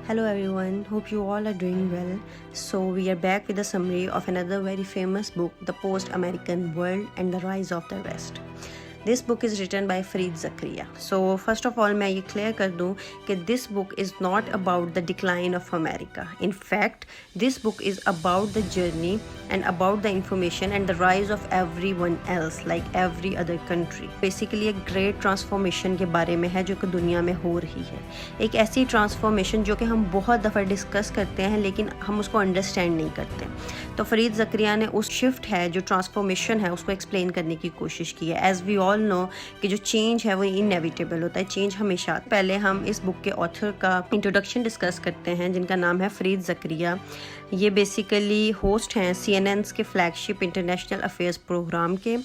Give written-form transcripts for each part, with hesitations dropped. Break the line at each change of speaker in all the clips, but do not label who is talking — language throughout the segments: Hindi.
Hello everyone, hope you all are doing well. So we are back with a summary of another very famous book, The Post-American World and the Rise of the West. This book is written by Fareed Zakaria. So first of all मैं ये clear कर दूँ कि this book is not about the decline of America. In fact, this book is about the journey and about the information and the rise of everyone else, like every other country. Basically एक great transformation के बारे में है जो कि दुनिया में हो रही है. एक ऐसी transformation जो कि हम बहुत दफ़ा discuss करते हैं लेकिन हम उसको understand नहीं करते. तो फरीद ज़करिया ने उस shift है जो transformation है उसको explain करने की कोशिश की है. As we all know कि जो चेंज है वो इनएविटेबल होता है, चेंज हमेशा. पहले हम इस बुक के ऑथर का इंट्रोडक्शन डिस्कस करते हैं जिनका नाम है फरीद ज़करिया. ये बेसिकली होस्ट हैं CNN के फ्लैगशिप इंटरनेशनल अफेयर्स प्रोग्राम के,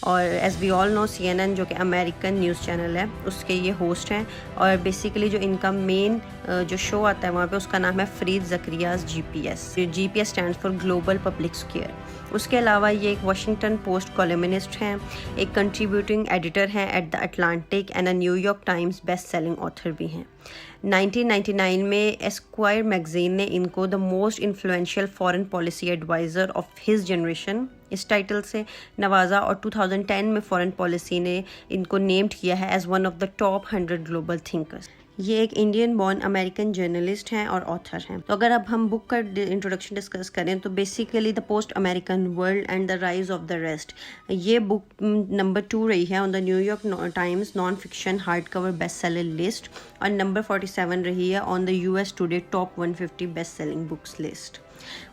और as we all know CNN जो कि अमेरिकन न्यूज़ चैनल है उसके ये होस्ट हैं. और बेसिकली जो इनका मेन जो शो आता है वहाँ पे उसका नाम है Fareed Zakaria's GPS. GPS stands for global public square. उसके अलावा ये एक वाशिंगटन पोस्ट कॉलमनिस्ट हैं, एक कंट्रीब्यूटिंग एडिटर हैं at the Atlantic and a New York Times best selling author भी हैं. 1999 में एस्क्वायर मैगजीन ने इनको the most influential foreign policy adviser of his generation इस टाइटल से नवाजा, और 2010 में फॉरेन पॉलिसी ने इनको नेम्ड किया है as one of the top 100 global thinkers. ये एक इंडियन बॉर्न अमेरिकन जर्नलिस्ट हैं और ऑथर हैं. तो अगर अब हम बुक का इंट्रोडक्शन डिस्कस करें तो basically the post American world and the rise of the rest, ये बुक नंबर 2 रही है on the New York times non fiction hard cover best seller list, और नंबर 47 रही है on the US today top 150 best selling books list.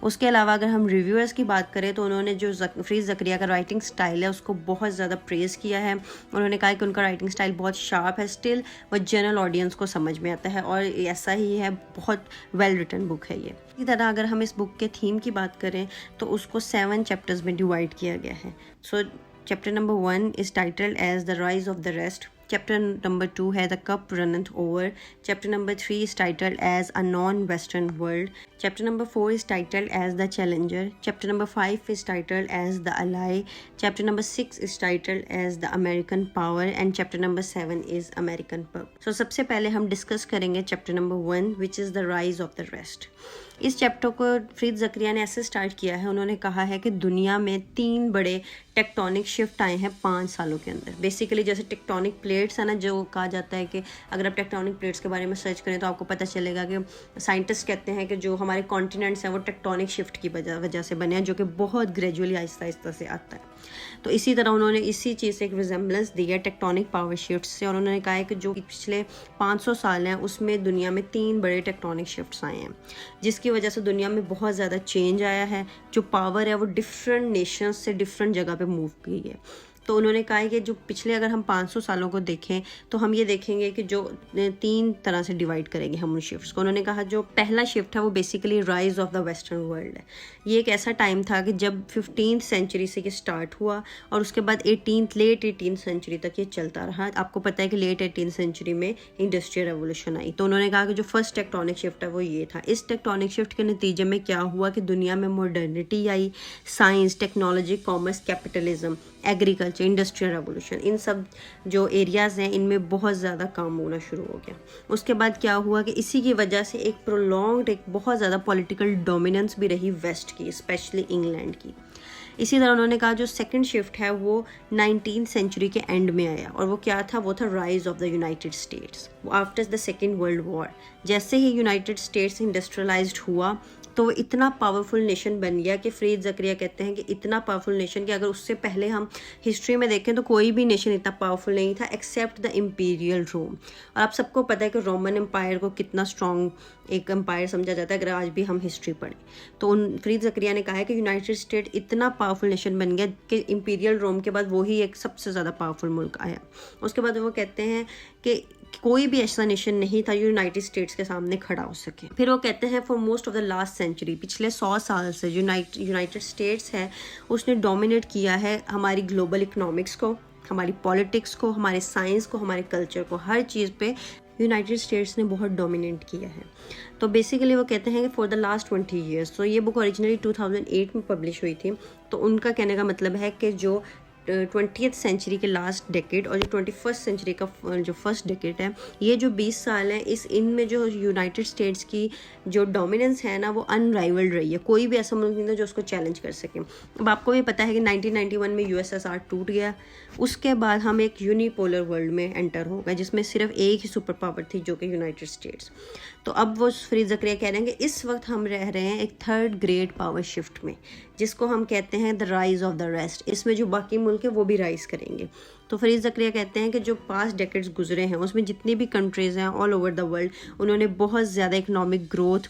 उसके अलावा अगर हम रिव्यूअर्स की बात करें तो उन्होंने जो फरीद ज़करिया का राइटिंग स्टाइल है उसको बहुत ज़्यादा प्रेज़ किया है. उन्होंने कहा कि उनका राइटिंग स्टाइल बहुत शार्प है, स्टिल वो जनरल ऑडियंस को समझ में आता है, और ऐसा ही है, बहुत वेल रिटन बुक है ये. इसी तरह अगर हम इस बुक के थीम की बात करें तो उसको 7 चैप्टर्स में डिवाइड किया गया है. So chapter number 1 is titled as the rise of the rest. Chapter number 2 है The Cup Runneth Over. Chapter number 3 is titled as A Non-Western World. Chapter number 4 is titled as The Challenger. Chapter number 5 is titled as The Ally. Chapter number 6 is titled as The American Power. And chapter number 7 is American Pub. So सबसे पहले हम डिस्कस करेंगे chapter number 1 which is The Rise of the Rest. इस चैप्टर को फरीद ज़करिया ने ऐसे स्टार्ट किया है. उन्होंने कहा है कि दुनिया में 3 बड़े टेक्टोनिक शिफ्ट आए हैं 5 सालों के अंदर. बेसिकली जैसे टेक्टोनिक प्लेट्स है ना, जो कहा जाता है कि अगर आप टेक्टोनिक प्लेट्स के बारे में सर्च करें तो आपको पता चलेगा कि साइंटिस्ट कहते हैं कि जो हमारे कॉन्टिनेंट्स हैं वो टेक्टोनिक शिफ्ट की वजह से बने हैं, जो कि बहुत ग्रेजुअली आहिस्ता आहिस्ता से आता है. तो इसी तरह उन्होंने इसी चीज़ से एक रिजेम्बलेंस दी है टेक्टोनिक पावर शिफ्ट से, और उन्होंने कहा है कि जो पिछले 500 साल हैं उसमें दुनिया में 3 बड़े टेक्टोनिक शिफ्ट्स आए हैं जिसकी वजह से दुनिया में बहुत ज़्यादा चेंज आया है. जो पावर है वो डिफरेंट नेशंस से डिफरेंट जगह पे मूव की है. तो उन्होंने कहा है कि जो पिछले अगर हम 500 सालों को देखें तो हम ये देखेंगे कि जो 3 तरह से डिवाइड करेंगे हम उन शिफ्ट्स को. उन्होंने कहा जो पहला शिफ्ट है वो basically rise of the western world है. ये एक ऐसा टाइम था कि जब 15th सेंचुरी से ये स्टार्ट हुआ और उसके बाद लेट 18th सेंचुरी तक ये चलता रहा. आपको पता है कि लेट 18th सेंचुरी में इंडस्ट्रियल रेवोल्यूशन आई. तो उन्होंने कहा कि जो फर्स्ट टेक्टोनिक शिफ्ट है वो ये था. इस टेक्टोनिक शिफ्ट के नतीजे में क्या हुआ कि दुनिया में मॉडर्निटी आई, science, technology, commerce, capitalism, agriculture, industrial revolution, इन सब जो एरियाज़ हैं इनमें बहुत ज़्यादा काम होना शुरू हो गया. उसके बाद क्या हुआ कि इसी की वजह से एक प्रोलॉन्ग्ड, एक बहुत ज़्यादा पॉलिटिकल डोमिनेंस भी रही वेस्ट की, स्पेशली इंग्लैंड की. इसी तरह उन्होंने कहा जो सेकंड शिफ्ट है वो 19th सेंचुरी के एंड में आया, और वो क्या था, वो था rise of the United states after the second world war. जैसे ही यूनाइटेड स्टेट्स इंडस्ट्रियलाइज्ड हुआ तो वो इतना पावरफुल नेशन बन गया कि फरीद ज़करिया कहते हैं कि इतना पावरफुल नेशन कि अगर उससे पहले हम हिस्ट्री में देखें तो कोई भी नेशन इतना पावरफुल नहीं था एक्सेप्ट द इम्पीरियल रोम. और आप सबको पता है कि रोमन एम्पायर को कितना स्ट्रॉन्ग एक एम्पायर समझा जाता है अगर आज भी हम हिस्ट्री पढ़ें. तो उन फरीद ज़करिया ने कहा है कि यूनाइटेड स्टेट इतना पावरफुल नेशन बन गया कि इम्पीरियल रोम के बाद वही एक सबसे ज़्यादा पावरफुल मुल्क आया. उसके बाद वो कहते हैं कि कोई भी ऐसा नेशन नहीं था जो यूनाइटेड स्टेट्स के सामने खड़ा हो सके. फिर वो कहते हैं for most of the last century, पिछले 100 साल से यूनाइटेड स्टेट्स है उसने डोमिनेट किया है हमारी ग्लोबल इकोनॉमिक्स को, हमारी पॉलिटिक्स को, हमारे साइंस को, हमारे कल्चर को, हर चीज़ पे यूनाइटेड स्टेट्स ने बहुत डोमिनेट किया है. तो बेसिकली वो कहते हैं कि फॉर द लास्ट 20 ईयर्स, तो ये बुक ओरिजिनली 2008 में पब्लिश हुई थी. तो उनका कहने का मतलब है कि जो 20th सेंचुरी के लास्ट डेकेड और जो 21st सेंचुरी का जो फर्स्ट डेकेड है, ये जो 20 साल हैं, इनमें जो यूनाइटेड स्टेट्स की जो डोमिनेंस है ना, वो अनराइवल्ड रही है। कोई भी ऐसा मुल्क नहीं था जो उसको चैलेंज कर सके। अब आपको भी पता है कि 1991 में यूएसएसआर टूट गया। उसके बाद हम एक यूनिपोलर वर्ल्ड में एंटर हो गए, जिसमें सिर्फ एक ही सुपर पावर थी, जो कि यूनाइटेड स्टेट्स। तो अब वो फरीद ज़करिया कह रहे हैं कि इस वक्त हम रह रहे हैं एक थर्ड ग्रेट पावर शिफ्ट में, जिसको हम कहते हैं the rise of the rest. इसमें जो बाकी मुल्क है वो भी राइज करेंगे। तो फरीद ज़करिया कहते हैं कि जो पास्ट डेकेड्स गुजरे हैं, उसमें जितनी भी कंट्रीज़ हैं ऑल ओवर द वर्ल्ड, उन्होंने बहुत ज़्यादा इकोनॉमिक ग्रोथ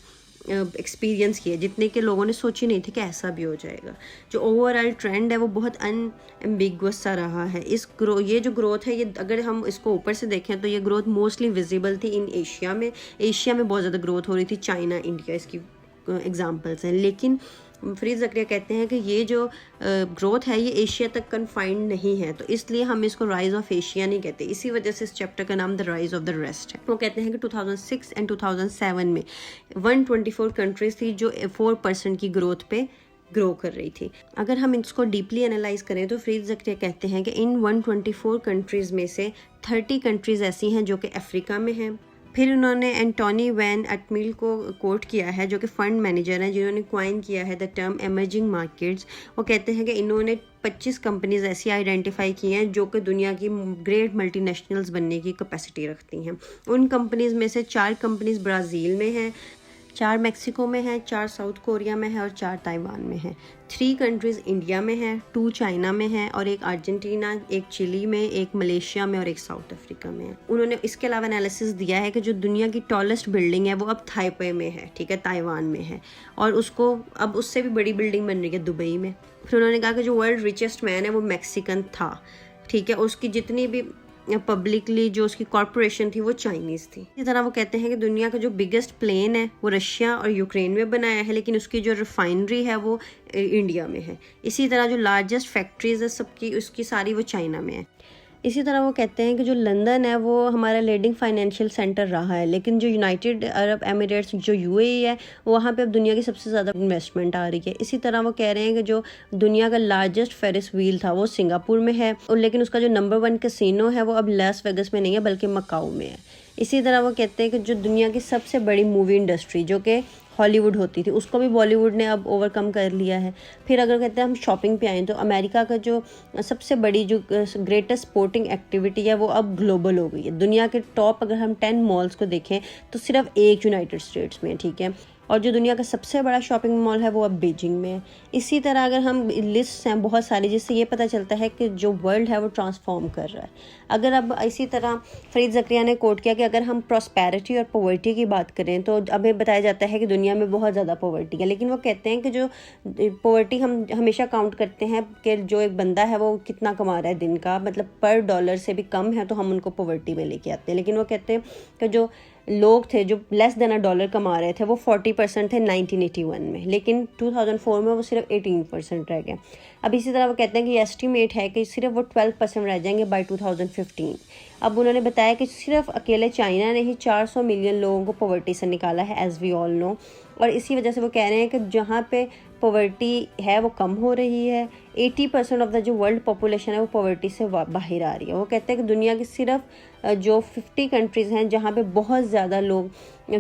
एक्सपीरियंस किया, जितने के लोगों ने सोची नहीं थी कि ऐसा भी हो जाएगा। जो ओवरऑल ट्रेंड है वो बहुत अनएम्बिगुअस सा रहा है। ये जो ग्रोथ है, ये अगर हम इसको ऊपर से देखें तो ये ग्रोथ मोस्टली विजिबल थी इन एशिया में बहुत ज़्यादा ग्रोथ हो रही थी। चाइना, इंडिया इसकी एग्जांपल्स हैं। लेकिन फरीद ज़करिया कहते हैं कि ये जो ग्रोथ है ये एशिया तक कन्फाइंड नहीं है, तो इसलिए हम इसको राइज ऑफ एशिया नहीं कहते। इसी वजह से इस चैप्टर का नाम the rise of the rest है। वो कहते हैं कि 2006 एंड 2007 में 124 कंट्रीज थी जो 4% की ग्रोथ पे ग्रो कर रही थी। अगर हम इसको डीपली एनालाइज करें तो फरीद ज़करिया कहते हैं कि इन 124 कंट्रीज़ में से 30 कंट्रीज़ ऐसी हैं जो कि अफ्रीका में हैं। फिर उन्होंने एंटोनी वैन एटमिल को कोट किया है, जो कि फ़ंड मैनेजर हैं, जिन्होंने क्वाइन किया है द टर्म एमर्जिंग मार्केट्स। वो कहते हैं कि इन्होंने 25 कंपनीज ऐसी आइडेंटिफाई की हैं जो कि दुनिया की ग्रेट मल्टीनेशनल्स बनने की कैपेसिटी रखती हैं। उन कंपनीज में से 4 कंपनीज ब्राज़ील में हैं, 4 मैक्सिको में है, 4 साउथ कोरिया में है और 4 ताइवान में है। 3 कंट्रीज़ इंडिया में है, 2 चाइना में है और 1 अर्जेंटीना, 1 चिली में, 1 मलेशिया में और 1 साउथ अफ्रीका में है। उन्होंने इसके अलावा एनालिसिस दिया है कि जो दुनिया की टॉलेस्ट बिल्डिंग है वो अब थाइपे में है, ठीक है, ताइवान में है, और उसको अब उससे भी बड़ी बिल्डिंग बन रही है दुबई में। फिर उन्होंने कहा कि जो वर्ल्ड रिचेस्ट मैन है वो मैक्सिकन था, ठीक है, उसकी जितनी भी पब्लिकली जो उसकी कॉरपोरेशन थी वो चाइनीज़ थी। इसी तरह वो कहते हैं कि दुनिया का जो बिगेस्ट प्लेन है वो रशिया और यूक्रेन में बनाया है, लेकिन उसकी जो रिफाइनरी है वो इंडिया में है। इसी तरह जो लार्जेस्ट फैक्ट्रीज है सबकी, उसकी सारी वो चाइना में है। इसी तरह वो कहते हैं कि जो लंदन है वो हमारा लीडिंग फाइनेंशियल सेंटर रहा है, लेकिन जो यूनाइटेड अरब एमिरेट्स जो यूएई है वहाँ पे अब दुनिया की सबसे ज़्यादा इन्वेस्टमेंट आ रही है। इसी तरह वो कह रहे हैं कि जो दुनिया का लार्जेस्ट फेरिस व्हील था वो सिंगापुर में है, और लेकिन उसका जो नंबर 1 कैसीनो है वो अब लास वेगस में नहीं है बल्कि मकाऊ में है। इसी तरह वो कहते हैं कि जो दुनिया की सबसे बड़ी मूवी इंडस्ट्री जो कि हॉलीवुड होती थी, उसको भी बॉलीवुड ने अब ओवरकम कर लिया है। फिर अगर कहते हैं हम शॉपिंग पे आएँ तो अमेरिका का जो सबसे बड़ी जो ग्रेटेस्ट स्पोर्टिंग एक्टिविटी है वो अब ग्लोबल हो गई है। दुनिया के टॉप अगर हम 10 मॉल्स को देखें तो सिर्फ एक यूनाइटेड स्टेट्स में है, ठीक है, और जो दुनिया का सबसे बड़ा शॉपिंग मॉल है वो अब बीजिंग में है। इसी तरह अगर हम लिस्ट हैं बहुत सारी, जिससे ये पता चलता है कि जो वर्ल्ड है वो ट्रांसफॉर्म कर रहा है। अगर अब इसी तरह फरीद ज़करिया ने कोट किया कि अगर हम प्रॉस्पेरिटी और पॉवर्टी की बात करें तो अभी बताया जाता है कि दुनिया में बहुत ज़्यादा पॉवर्टी है, लेकिन वो कहते हैं कि जो पॉवर्टी हम हमेशा काउंट करते हैं कि जो एक बंदा है वो कितना कमा रहा है दिन का, मतलब पर डॉलर से भी कम है तो हम उनको पॉवर्टी में लेके आते हैं। लेकिन वो कहते हैं कि जो लोग थे जो लेस देन $1 कमा रहे थे वो 40% थे 1981 में, लेकिन 2004 में वो सिर्फ 18% रह गए। अब इसी तरह वो कहते हैं कि एस्टिमेट है कि सिर्फ वो 12% रह जाएंगे बाय 2015। अब उन्होंने बताया कि सिर्फ अकेले चाइना ने ही 400 मिलियन लोगों को पॉवर्टी से निकाला है, एज वी ऑल नो, और इसी वजह से वो कह रहे हैं कि जहाँ पे पॉवर्टी है वो कम हो रही है। 80% ऑफ द जो वर्ल्ड पॉपुलेशन है वो पॉवर्टी से बाहर आ रही है। वो कहते हैं कि दुनिया की सिर्फ जो 50 कंट्रीज़ हैं जहाँ पे बहुत ज़्यादा लोग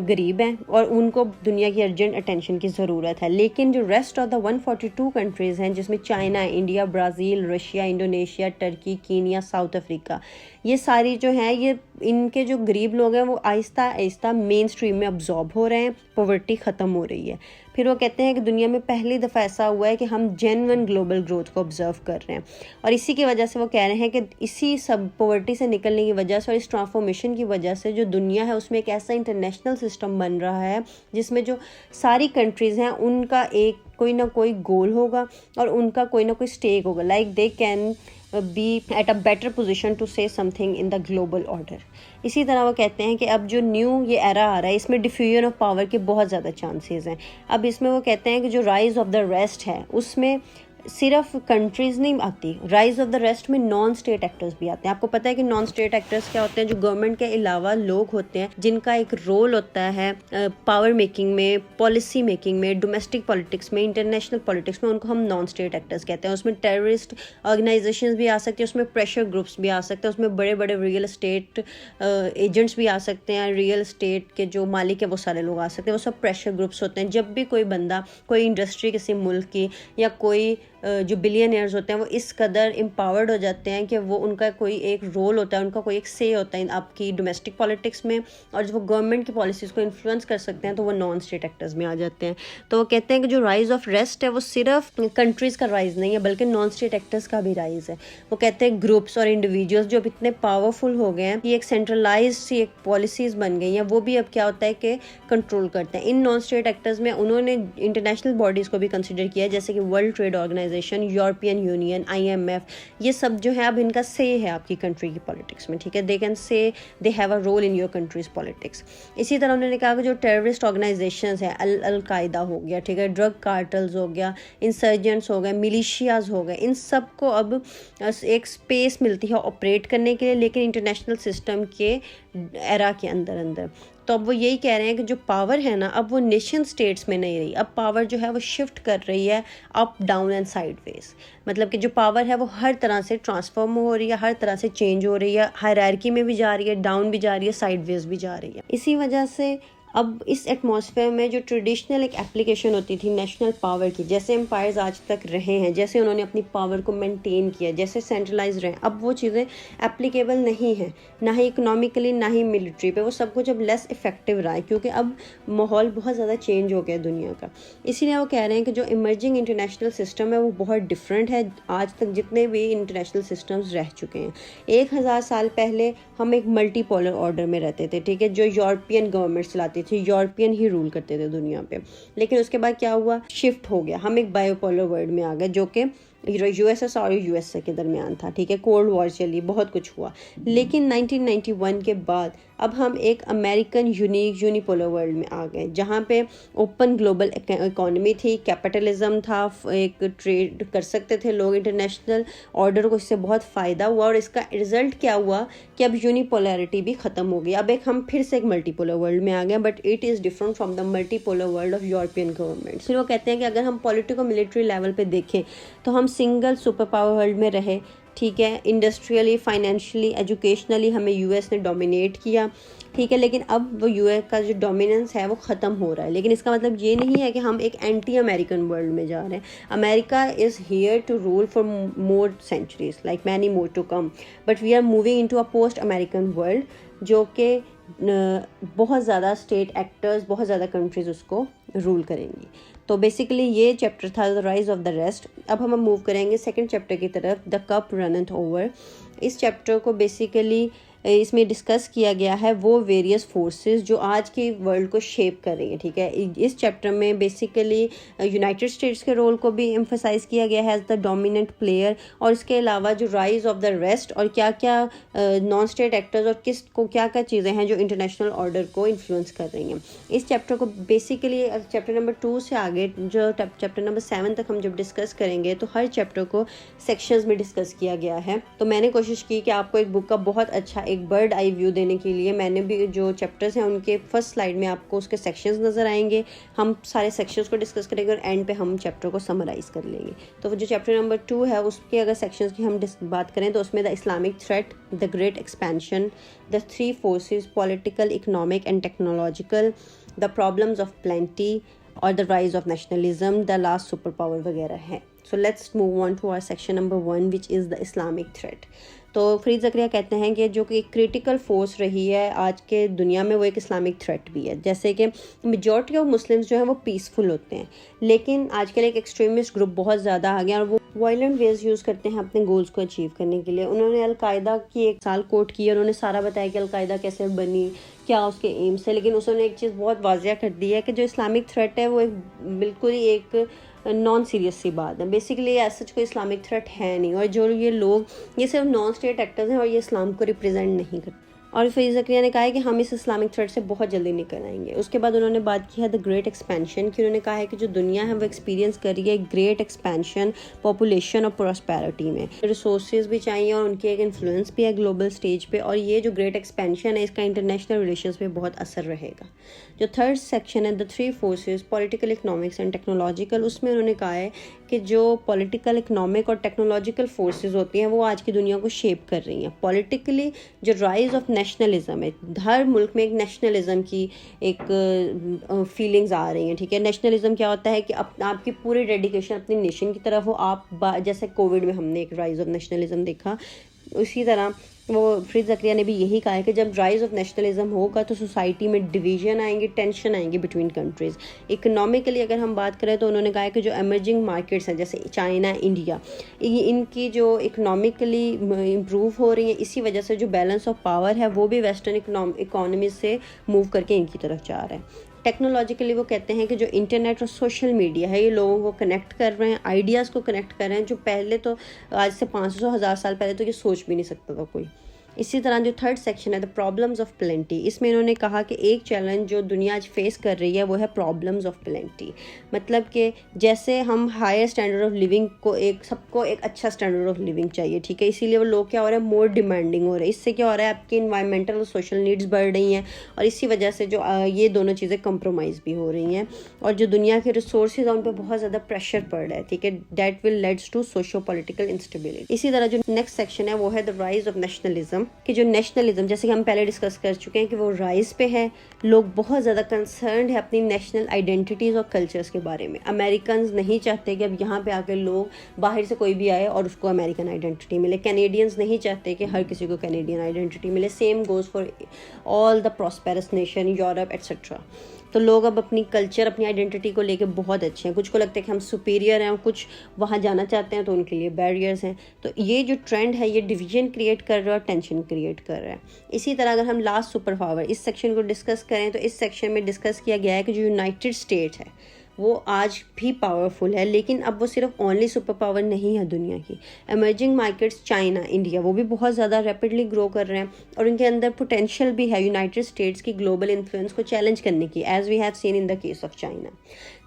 गरीब हैं और उनको दुनिया की अर्जेंट अटेंशन की ज़रूरत है, लेकिन जो रेस्ट ऑफ द 142 कंट्रीज़ हैं जिसमें China, India, Brazil, Russia, Indonesia, Turkey, Kenya, south Africa, ये सारी जो हैं ये इनके जो गरीब लोग हैं वो आहिस्ता आहिस्ता मेन स्ट्रीम में अब्जॉर्ब हो रहे हैं, पॉवर्टी ख़त्म हो रही है। फिर वो कहते हैं कि दुनिया में पहली दफ़ा ऐसा हुआ है कि हम जेन्युइन ग्लोबल ग्रोथ को ऑब्जर्व कर रहे हैं, और इसी की वजह से वो कह रहे हैं कि इसी सब पॉवर्टी से निकलने की वजह से और इस ट्रांसफॉर्मेशन की वजह से जो दुनिया है उसमें एक ऐसा इंटरनेशनल सिस्टम बन रहा है जिसमें जो सारी कंट्रीज़ हैं उनका एक कोई ना कोई गोल होगा और उनका कोई ना कोई स्टेक होगा, like they can be at a better position to say something in the global order. इसी तरह वो कहते हैं कि अब जो न्यू ये एरा आ रहा है इसमें डिफ्यूजन ऑफ पावर के बहुत ज़्यादा चांसेस हैं। अब इसमें वो कहते हैं कि जो राइज ऑफ द रेस्ट है उसमें सिर्फ कंट्रीज़ नहीं आती, राइज ऑफ द रेस्ट में नॉन स्टेट एक्टर्स भी आते हैं। आपको पता है कि नॉन स्टेट एक्टर्स क्या होते हैं? जो गवर्नमेंट के अलावा लोग होते हैं जिनका एक रोल होता है पावर मेकिंग में, पॉलिसी मेकिंग में, डोमेस्टिक पॉलिटिक्स में, इंटरनेशनल पॉलिटिक्स में, उनको हम नॉन स्टेट एक्टर्स कहते हैं। उसमें टेररिस्ट ऑर्गेनाइजेशंस भी आ सकती हैं, उसमें प्रेशर ग्रुप्स भी आ सकते हैं, उसमें बड़े बड़े रियल एस्टेट एजेंट्स भी आ सकते हैं, रियल एस्टेट के जो मालिक है वो सारे लोग आ सकते हैं, वो सब प्रेशर ग्रुप्स होते हैं। जब भी कोई बंदा, कोई इंडस्ट्री किसी मुल्क की या कोई जो बिलियनियर्स होते हैं वो इस कदर एम्पावर्ड हो जाते हैं कि वो उनका कोई एक रोल होता है, उनका कोई एक से होता है आपकी डोमेस्टिक पॉलिटिक्स में, और जब वो गवर्नमेंट की पॉलिसीज़ को इन्फ्लुएंस कर सकते हैं तो वो नॉन स्टेट एक्टर्स में आ जाते हैं। तो वो कहते हैं कि जो राइज ऑफ रेस्ट है वो सिर्फ कंट्रीज़ का राइज नहीं है बल्कि नॉन स्टेट एक्टर्स का भी राइज है। वो कहते हैं ग्रुप्स और इंडिविजुअल्स जो अब इतने पावरफुल हो गए हैं कि एक सेंट्रलाइज सी एक पॉलिसीज़ बन गई हैं, वो भी अब क्या होता है कि कंट्रोल करते हैं। इन नॉन स्टेट एक्टर्स में उन्होंने इंटरनेशनल बॉडीज़ को भी कंसिडर किया है, जैसे कि world trade organization, European union, IMF। ये सब जो है अब इनका से है आपकी कंट्री की पॉलिटिक्स में, ठीक है। They can say they have a role in your countries politics. इसी तरह उन्होंने कहा कि जो टेररिस्ट ऑर्गेनाइजेशंस हैं, अल कायदा हो गया, ठीक है, ड्रग कार्टल्स हो गया, इंसर्जेंट्स हो गए, मिलिशियाज हो गए, इन सब को अब एक स्पेस मिलती है ऑपरेट करने के लिए, लेकिन इंटरनेशनल सिस्टम के एरा के अंदर। तो अब वो यही कह रहे हैं कि जो पावर है ना, अब वो नेशन स्टेट्स में नहीं रही, अब पावर जो है वो शिफ्ट कर रही है अप डाउन एंड साइडवेज। मतलब कि जो पावर है वो हर तरह से ट्रांसफॉर्म हो रही है, हर तरह से चेंज हो रही है, हायरार्की में भी जा रही है, डाउन भी जा रही है, साइडवेज भी जा रही है। इसी वजह से अब इस एटमॉस्फेयर में जो ट्रेडिशनल एक एप्लीकेशन होती थी नेशनल पावर की, जैसे एम्पायर्स आज तक रहे हैं, जैसे उन्होंने अपनी पावर को मेंटेन किया, जैसे सेंट्रलाइज रहे, अब वो चीज़ें एप्लीकेबल नहीं हैं, ना ही इकोनॉमिकली ना ही मिलिट्री पे। वो सब कुछ अब लेस इफेक्टिव रहा है क्योंकि अब माहौल बहुत ज़्यादा चेंज हो गया दुनिया का। इसीलिए वो कह रहे हैं कि जो इमर्जिंग इंटरनेशनल सिस्टम है वो बहुत डिफरेंट है आज तक जितने भी इंटरनेशनल सिस्टम्स रह चुके हैं। 1000 साल पहले हम एक मल्टीपोलर ऑर्डर में रहते थे, ठीक है, जो यूरोपियन गवर्नमेंट चलाती थी, यूरोपियन ही रूल करते थे दुनिया पे। लेकिन उसके बाद क्या हुआ? शिफ्ट हो गया, हम एक बायोपोलर वर्ल्ड में आ गए जो कि USSR और USA के दरमियान था, ठीक है। कोल्ड वॉर चली, बहुत कुछ हुआ, लेकिन 1991 के बाद अब हम एक अमेरिकन यूनिपोलर वर्ल्ड में आ गए जहाँ पे ओपन ग्लोबल इकोनॉमी थी, कैपिटलिज्म था, एक ट्रेड कर सकते थे लोग, इंटरनेशनल ऑर्डर को इससे बहुत फ़ायदा हुआ। और इसका रिजल्ट क्या हुआ कि अब यूनिपोलैरिटी भी ख़त्म हो गई, अब एक हम फिर से एक मल्टीपोलर वर्ल्ड में आ गए, but it is different from the multipolar world of European government. फिर वो कहते हैं कि अगर हम पॉलिटिको मिलिट्री लेवल पे देखें तो हम सिंगल सुपर पावर वर्ल्ड में रहे, ठीक है, इंडस्ट्रियली, फाइनेंशियली, एजुकेशनली हमें US ने डोमिनेट किया, ठीक है, लेकिन अब वो US का जो डोमिनेंस है वो ख़त्म हो रहा है। लेकिन इसका मतलब ये नहीं है कि हम एक एंटी अमेरिकन वर्ल्ड में जा रहे हैं। America is here to rule for more centuries, like many more to come, but we are moving into a post American world जो कि बहुत ज़्यादा स्टेट एक्टर्स, बहुत ज़्यादा कंट्रीज़ उसको रूल करेंगी। तो बेसिकली ये चैप्टर था the rise of the rest. अब हम मूव करेंगे सेकंड चैप्टर की तरफ, द कप रनथ ओवर। इस चैप्टर को बेसिकली इसमें डिस्कस किया गया है वो वेरियस फोर्सेस जो आज की वर्ल्ड को शेप कर रही है, ठीक है। इस चैप्टर में बेसिकली यूनाइटेड स्टेट्स के रोल को भी एम्फसाइज किया गया है एज द डोमिनेंट प्लेयर, और इसके अलावा जो राइज ऑफ द रेस्ट और क्या क्या नॉन स्टेट एक्टर्स और किस को क्या क्या चीज़ें हैं जो इंटरनेशनल ऑर्डर को इन्फ्लुएंस कर रही हैं। इस चैप्टर को बेसिकली चैप्टर नंबर 2 से आगे जो चैप्टर नंबर 7 तक हम जब डिस्कस करेंगे तो हर चैप्टर को सेक्शंस में डिस्कस किया गया है। तो मैंने कोशिश की कि आपको एक बुक का बहुत अच्छा एक बर्ड आई व्यू देने के लिए मैंने भी जो चैप्टर्स हैं उनके फर्स्ट स्लाइड में आपको उसके सेक्शंस नज़र आएंगे, हम सारे सेक्शंस को डिस्कस करेंगे और एंड पे हम चैप्टर को समराइज़ कर लेंगे। तो जो चैप्टर नंबर 2 है उसके अगर सेक्शंस की हम बात करें तो उसमें the Islamic threat, the great expansion, the 3 forces, political, economic and technological, the problems of plenty और the rise of nationalism, the last super power वगैरह है। So let's move on to our section number 1 which is the Islamic threat. तो फरीद ज़करिया कहते हैं कि जो कि एक क्रिटिकल फोर्स रही है आज के दुनिया में वो एक इस्लामिक थ्रेट भी है। जैसे कि मेजॉरिटी ऑफ मुस्लिम्स जो हैं वो पीसफुल होते हैं, लेकिन आजकल एक एक्सट्रीमिस्ट ग्रुप बहुत ज़्यादा आ गया और वो वायलेंट वेज यूज़ करते हैं अपने गोल्स को अचीव करने के लिए। उन्होंने अलकायदा की एक साल कोट की और उन्होंने सारा बताया कि अलकायदा कैसे बनी, क्या उसके एम्स है, लेकिन उसने एक चीज़ बहुत वाज़िया कर दी है कि जो इस्लामिक थ्रेट है वो एक बिल्कुल ही एक नॉन सीरियस सी बात है। बेसिकली ऐसा कोई इस्लामिक थ्रेट है नहीं, और जो ये लोग ये सिर्फ नॉन स्टेट एक्टर्स हैं और ये इस्लाम को रिप्रेजेंट नहीं करते। और फरीद ज़करिया ने कहा है कि हम इस इस्लामिक थ्रेट से बहुत जल्दी निकल आएंगे। उसके बाद उन्होंने बात की है द ग्रेट एक्सपेंशन की। उन्होंने कहा है कि जो दुनिया है वो एक्सपीरियंस कर रही है ग्रेट एक्सपेंशन पॉपुलेशन और प्रॉस्पेरिटी में। रिसोर्सेज भी चाहिए और उनकी एक इन्फ्लुएंस भी है ग्लोबल स्टेज पे, और ये जो ग्रेट एक्सपेंशन है इसका इंटरनेशनल रिलेशंस पे बहुत असर रहेगा। जो थर्ड सेक्शन है the three forces political, economics and technological, उसमें उन्होंने कहा है कि जो पॉलिटिकल, इकोनॉमिक और टेक्नोलॉजिकल फोर्सेस होती हैं वो आज की दुनिया को शेप कर रही हैं। पॉलिटिकली जो राइज ऑफ नेशनलिज्म है, हर मुल्क में एक नेशनलिज्म की एक फीलिंग्स आ रही हैं, ठीक है। नेशनलिज्म क्या होता है कि आपकी पूरी डेडिकेशन अपनी नेशन की तरफ हो। आप जैसे कोविड में हमने एक राइज ऑफ नेशनलिज्म देखा, उसी तरह वो फरीद ज़करिया ने भी यही कहा है कि जब राइज ऑफ नेशनलिज्म होगा तो सोसाइटी में डिवीजन आएंगे, टेंशन आएंगे बिटवीन कंट्रीज़। इकोनॉमिकली अगर हम बात करें तो उन्होंने कहा है कि जो एमर्जिंग मार्केट्स हैं जैसे चाइना, इंडिया, इनकी जो इकोनॉमिकली इम्प्रूव हो रही है, इसी वजह से जो बैलेंस ऑफ पावर है वो भी वेस्टर्न इकोनॉमी से मूव करके इनकी तरफ जा रहा है। टेक्नोलॉजिकली वो कहते हैं कि जो इंटरनेट और सोशल मीडिया है ये लोगों को कनेक्ट कर रहे हैं, आइडियाज़ को कनेक्ट कर रहे हैं, जो पहले तो आज से 500-1000 साल पहले तो ये सोच भी नहीं सकता था कोई। इसी तरह जो थर्ड सेक्शन है द प्रॉब्लम्स ऑफ प्लेंटी, इसमें इन्होंने कहा कि एक चैलेंज जो दुनिया आज फेस कर रही है वो है प्रॉब्लम्स ऑफ प्लेंटी। मतलब कि जैसे हम हायर स्टैंडर्ड ऑफ लिविंग को सबको एक अच्छा स्टैंडर्ड ऑफ लिविंग चाहिए, ठीक है, इसीलिए वो लोग क्या हो रहे हैं, मोर डिमांडिंग हो रहे हैं। इससे क्या हो रहा है, आपकी इन्वायरमेंटल और सोशल नीड्स बढ़ रही हैं और इसी वजह से जो ये दोनों चीज़ें कंप्रोमाइज़ भी हो रही हैं और जो दुनिया के रिसोर्सेज हैं उन पर बहुत ज़्यादा प्रेशर पड़ रहा है, ठीक है। That will leads to socio political instability. इसी तरह जो नेक्स्ट सेक्शन है वो है द राइज ऑफ नेशनलिज्म, कि जो नेशनलिज्म जैसे कि हम पहले डिस्कस कर चुके हैं कि वो राइज पे है। लोग बहुत ज़्यादा कंसर्न्ड है अपनी नेशनल आइडेंटिटीज़ और कल्चर्स के बारे में। अमेरिकन नहीं चाहते कि अब यहाँ पे आकर लोग बाहर से कोई भी आए और उसको अमेरिकन आइडेंटिटी मिले। कैनेडियंस नहीं चाहते कि हर किसी को कैनेडियन आइडेंटिटी मिले। Same goes for all the prosperous nation, Europe etcetera. तो लोग अब अपनी कल्चर, अपनी आइडेंटिटी को लेके बहुत अच्छे हैं। कुछ को लगता है कि हम सुपीरियर हैं, कुछ वहाँ जाना चाहते हैं तो उनके लिए बैरियर्स हैं। तो ये जो ट्रेंड है ये डिवीजन क्रिएट कर रहा है और टेंशन क्रिएट कर रहा है। इसी तरह अगर हम लास्ट सुपर पावर इस सेक्शन को डिस्कस करें तो इस सेक्शन में डिस्कस किया गया है कि जो यूनाइटेड स्टेट्स है वो आज भी पावरफुल है, लेकिन अब वो सिर्फ ओनली सुपर पावर नहीं है दुनिया की। एमर्जिंग मार्केट्स चाइना, इंडिया, वो भी बहुत ज़्यादा रैपिडली ग्रो कर रहे हैं और उनके अंदर पोटेंशियल भी है यूनाइटेड स्टेट्स की ग्लोबल इन्फ्लुएंस को चैलेंज करने की, as we have seen in the case of China.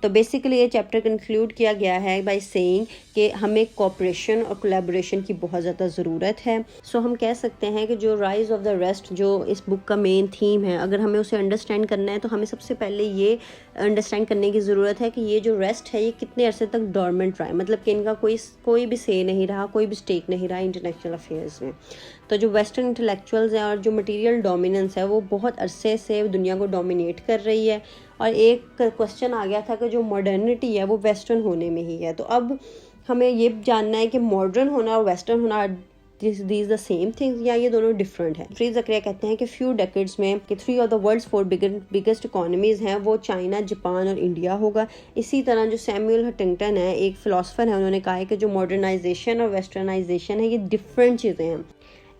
तो बेसिकली ये चैप्टर कंक्लूड किया गया है बाय सेइंग कि हमें कोऑपरेशन और कोलैबोरेशन की बहुत ज़्यादा ज़रूरत है। सो हम कह सकते हैं कि जो राइज ऑफ द वेस्ट जो इस बुक का मेन थीम है, अगर हमें उसे अंडरस्टैंड करना है तो हमें सबसे पहले ये अंडरस्टैंड करने की ज़रूरत है कि ये जो रेस्ट है ये कितने अरसे तक डोरमेंट रहा है, मतलब कि इनका कोई भी से नहीं रहा, कोई भी स्टेक नहीं रहा इंटरनेशनल अफेयर्स में। तो जो वेस्टर्न इंटेलेक्चुअल्स हैं और जो मटेरियल डोमिनेंस है वो बहुत अरसे से दुनिया को डोमिनेट कर रही है। और एक क्वेश्चन आ गया था कि जो मॉडर्निटी है वो वेस्टर्न होने में ही है। तो अब हमें ये जानना है कि मॉडर्न होना और वेस्टर्न होना दीज द सेम थिंग्स या ये दोनों डिफरेंट है। फरीद ज़करिया कहते हैं कि फ्यू डेकेड्स में कि 3 of the world's 4 biggest economies हैं वो चाइना, जापान और इंडिया होगा। इसी तरह जो सैमुअल हंटिंगटन है, एक फिलोसफर है, उन्होंने कहा है कि जो मॉडर्नाइजेशन और वेस्टर्नाइजेशन है ये डिफरेंट चीज़ें हैं,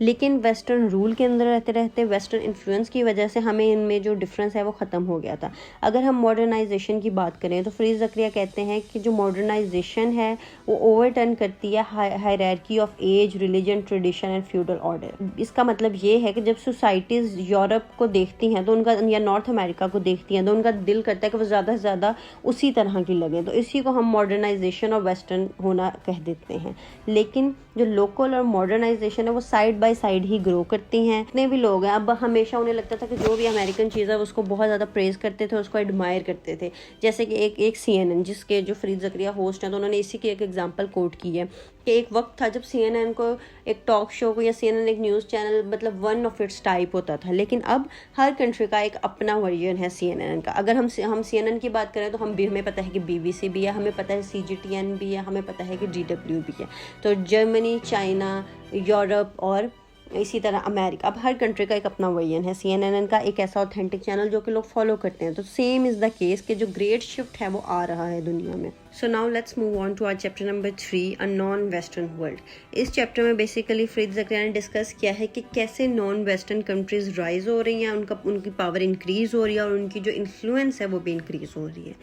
लेकिन वेस्टर्न रूल के अंदर रहते रहते वेस्टर्न इन्फ्लुएंस की वजह से हमें इनमें जो डिफरेंस है वो ख़त्म हो गया था। अगर हम मॉडर्नाइजेशन की बात करें तो फरीद ज़करिया कहते हैं कि जो मॉडर्नाइजेशन है वो ओवरटर्न करती है hierarchy of age, religion, tradition and feudal order. इसका मतलब ये है कि जब सोसाइटीज़ यूरोप को देखती हैं तो उनका, या नॉर्थ अमेरिका को देखती हैं तो उनका दिल करता है कि वो ज़्यादा से ज़्यादा उसी तरह की लगे। तो इसी को हम मॉडर्नाइजेशन और वेस्टर्न होना कह देते हैं। लेकिन जो लोकल और मॉडर्नाइजेशन है वो side by side he grow करती हैं। जितने भी लोग हैं अब हमेशा उन्हें लगता था कि जो भी अमेरिकन चीज़ है उसको बहुत ज़्यादा प्रेज करते थे, उसको एडमायर करते थे। जैसे कि एक CNN जिसके जो फरीद ज़करिया होस्ट हैं तो उन्होंने इसी की एक एग्जांपल कोट की है कि एक वक्त था जब CNN को एक टॉक शो को या CNN एक न्यूज़ चैनल मतलब वन ऑफ इट्स टाइप होता था, लेकिन अब हर कंट्री का एक अपना वर्जन है CNN का। अगर हम CNN की बात करें तो हमें पता है कि BBC भी है, हमें पता है CGTN भी है, हमें पता है कि DW भी है। तो जर्मनी, चाइना, यूरोप और इसी तरह अमेरिका, अब हर कंट्री का एक अपना वर्जन है CNN का, एक ऐसा ऑथेंटिक चैनल जो कि लोग फॉलो करते हैं। तो सेम इज़ द केस कि जो ग्रेट शिफ्ट है वो आ रहा है दुनिया में। So now let's move on to our chapter number 3, a non western world. इस चैप्टर में बेसिकली फरीद ज़करिया ने डिस्कस किया है कि कैसे नॉन वेस्टर्न कंट्रीज़ राइज हो रही हैं, उनकी पावर इंक्रीज़ हो रही है और उनकी जो इन्फ्लुएंस है वो भी इंक्रीज़ हो रही है।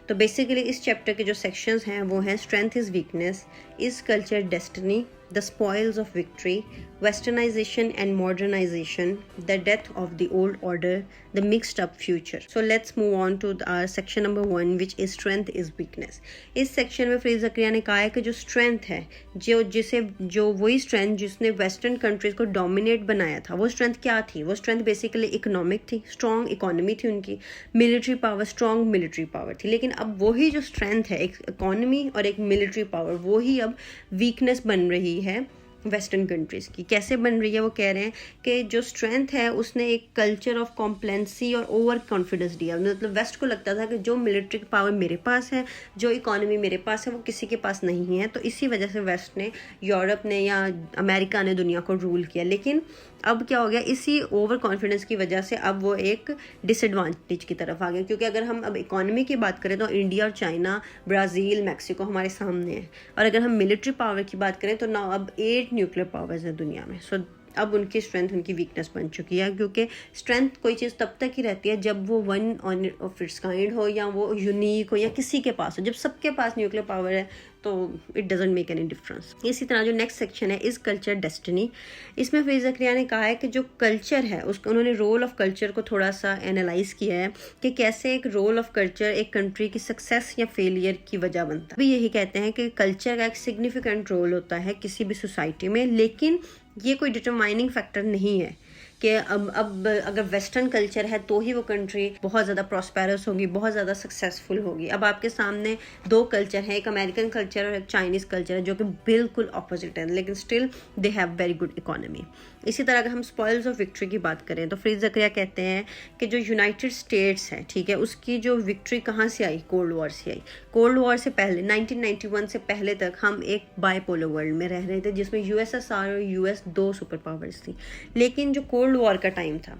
तो बेसिकली इस चैप्टर के जो सेक्शंस हैं वो हैं strength is weakness, is culture destiny, The spoils of victory, westernization and modernization, the death of the old order, the mixed up future. So let's move on to our section number 1, which is strength is weakness. इस सेक्शन में फरीद ज़करिया ने कहा है कि जो स्ट्रेंथ है, जो वही स्ट्रेंथ जिसने वेस्टर्न कंट्रीज को डोमिनेट बनाया था, वो स्ट्रेंथ क्या थी? वो स्ट्रेंथ बेसिकली इकोनॉमिक थी, स्ट्रॉन्ग इकोनॉमी थी उनकी, military power, strong military power थी। लेकिन अब वही जो स्ट्रेंथ है, एक इकोनॉमी और एक मिलिट्री पावर, वही अब वीकनेस बन रही है वेस्टर्न कंट्रीज़ की। कैसे बन रही है? वो कह रहे हैं कि जो स्ट्रेंथ है उसने एक कल्चर ऑफ कॉम्प्लेंसी और ओवर कॉन्फिडेंस दिया। मतलब वेस्ट को लगता था कि जो मिलिट्री पावर मेरे पास है, जो इकोनॉमी मेरे पास है, वो किसी के पास नहीं है। तो इसी वजह से वेस्ट ने, यूरोप ने या अमेरिका ने दुनिया को रूल किया। लेकिन अब क्या हो गया? इसी ओवर कॉन्फिडेंस की वजह से अब वो एक डिसएडवांटेज की तरफ आ गए। क्योंकि अगर हम अब इकोनॉमी की बात करें तो इंडिया और चाइना, ब्राज़ील, मैक्सिको हमारे सामने है। और अगर हम मिलिट्री पावर की बात करें तो ना अब 8 न्यूक्लियर पावर्स हैं दुनिया में। सो अब उनकी स्ट्रेंथ उनकी वीकनेस बन चुकी है। क्योंकि स्ट्रेंथ कोई चीज़ तब तक ही रहती है जब वो वन ऑफ इट्स काइंड हो, या वो यूनिक हो, या किसी के पास हो। जब सबके पास न्यूक्लियर पावर है तो it doesn't make any difference. इसी तरह जो नेक्स्ट सेक्शन है, इस कल्चर डेस्टिनी, इसमें फरीद ज़करिया ने कहा है कि जो कल्चर है उसको उन्होंने रोल ऑफ कल्चर को थोड़ा सा एनालाइज किया है कि कैसे एक रोल ऑफ कल्चर एक कंट्री की सक्सेस या फेलियर की वजह बनता है। अभी यही कहते हैं कि कल्चर का एक सिग्निफिकेंट रोल होता है किसी भी सोसाइटी में, लेकिन ये कोई डिटरमाइनिंग फैक्टर नहीं है कि अब अगर वेस्टर्न कल्चर है तो ही वो कंट्री बहुत ज़्यादा प्रॉस्पेरस होगी, बहुत ज़्यादा सक्सेसफुल होगी। अब आपके सामने 2 कल्चर हैं, एक अमेरिकन कल्चर और एक चाइनीज़ कल्चर है, जो कि बिल्कुल अपोजिट है, लेकिन still they have very good economy. इसी तरह अगर हम स्पॉइल्स ऑफ विक्ट्री की बात करें तो फरीद ज़करिया कहते हैं कि जो यूनाइटेड स्टेट्स है, ठीक है, उसकी जो विक्ट्री कहाँ से आई? कोल्ड वॉर से आई। कोल्ड वॉर से पहले 1991 से पहले तक हम एक बाइपोलर वर्ल्ड में रह रहे थे जिसमें यूएसएसआर और यूएस 2 सुपर पावर्स थी। लेकिन जो कोल्ड वॉर का टाइम था,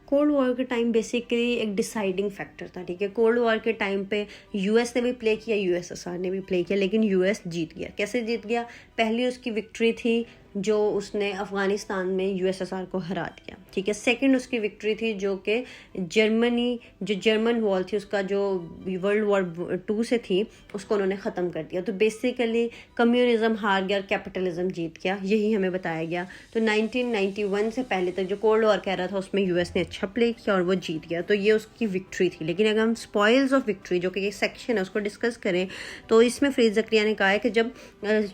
कोल्ड वॉर के टाइम बेसिकली एक डिसाइडिंग फैक्टर था, ठीक है। कोल्ड वॉर के टाइम पे यूएस ने भी प्ले किया, यूएसएसआर ने भी प्ले किया, लेकिन यूएस जीत गया। कैसे जीत गया? पहली उसकी विक्ट्री थी जो उसने अफ़गानिस्तान में यूएसएसआर को हरा दिया, ठीक है। सेकंड उसकी विक्ट्री थी जो कि जर्मन वॉर थी, उसका जो वर्ल्ड वॉर 2 से थी, उसको उन्होंने ख़त्म कर दिया। तो बेसिकली कम्युनिज्म हार गया और कैपिटलिज्म जीत गया, यही हमें बताया गया। तो 1991 से पहले तक जो कोल्ड वॉर कह रहा था उसमें यूएस ने अच्छा प्ले किया और वो जीत गया, तो ये उसकी विक्ट्री थी। लेकिन अगर हम स्पॉइल्स ऑफ विक्ट्री जो कि एक सेक्शन है उसको डिस्कस करें तो इसमें फरीद ज़करिया ने कहा है कि जब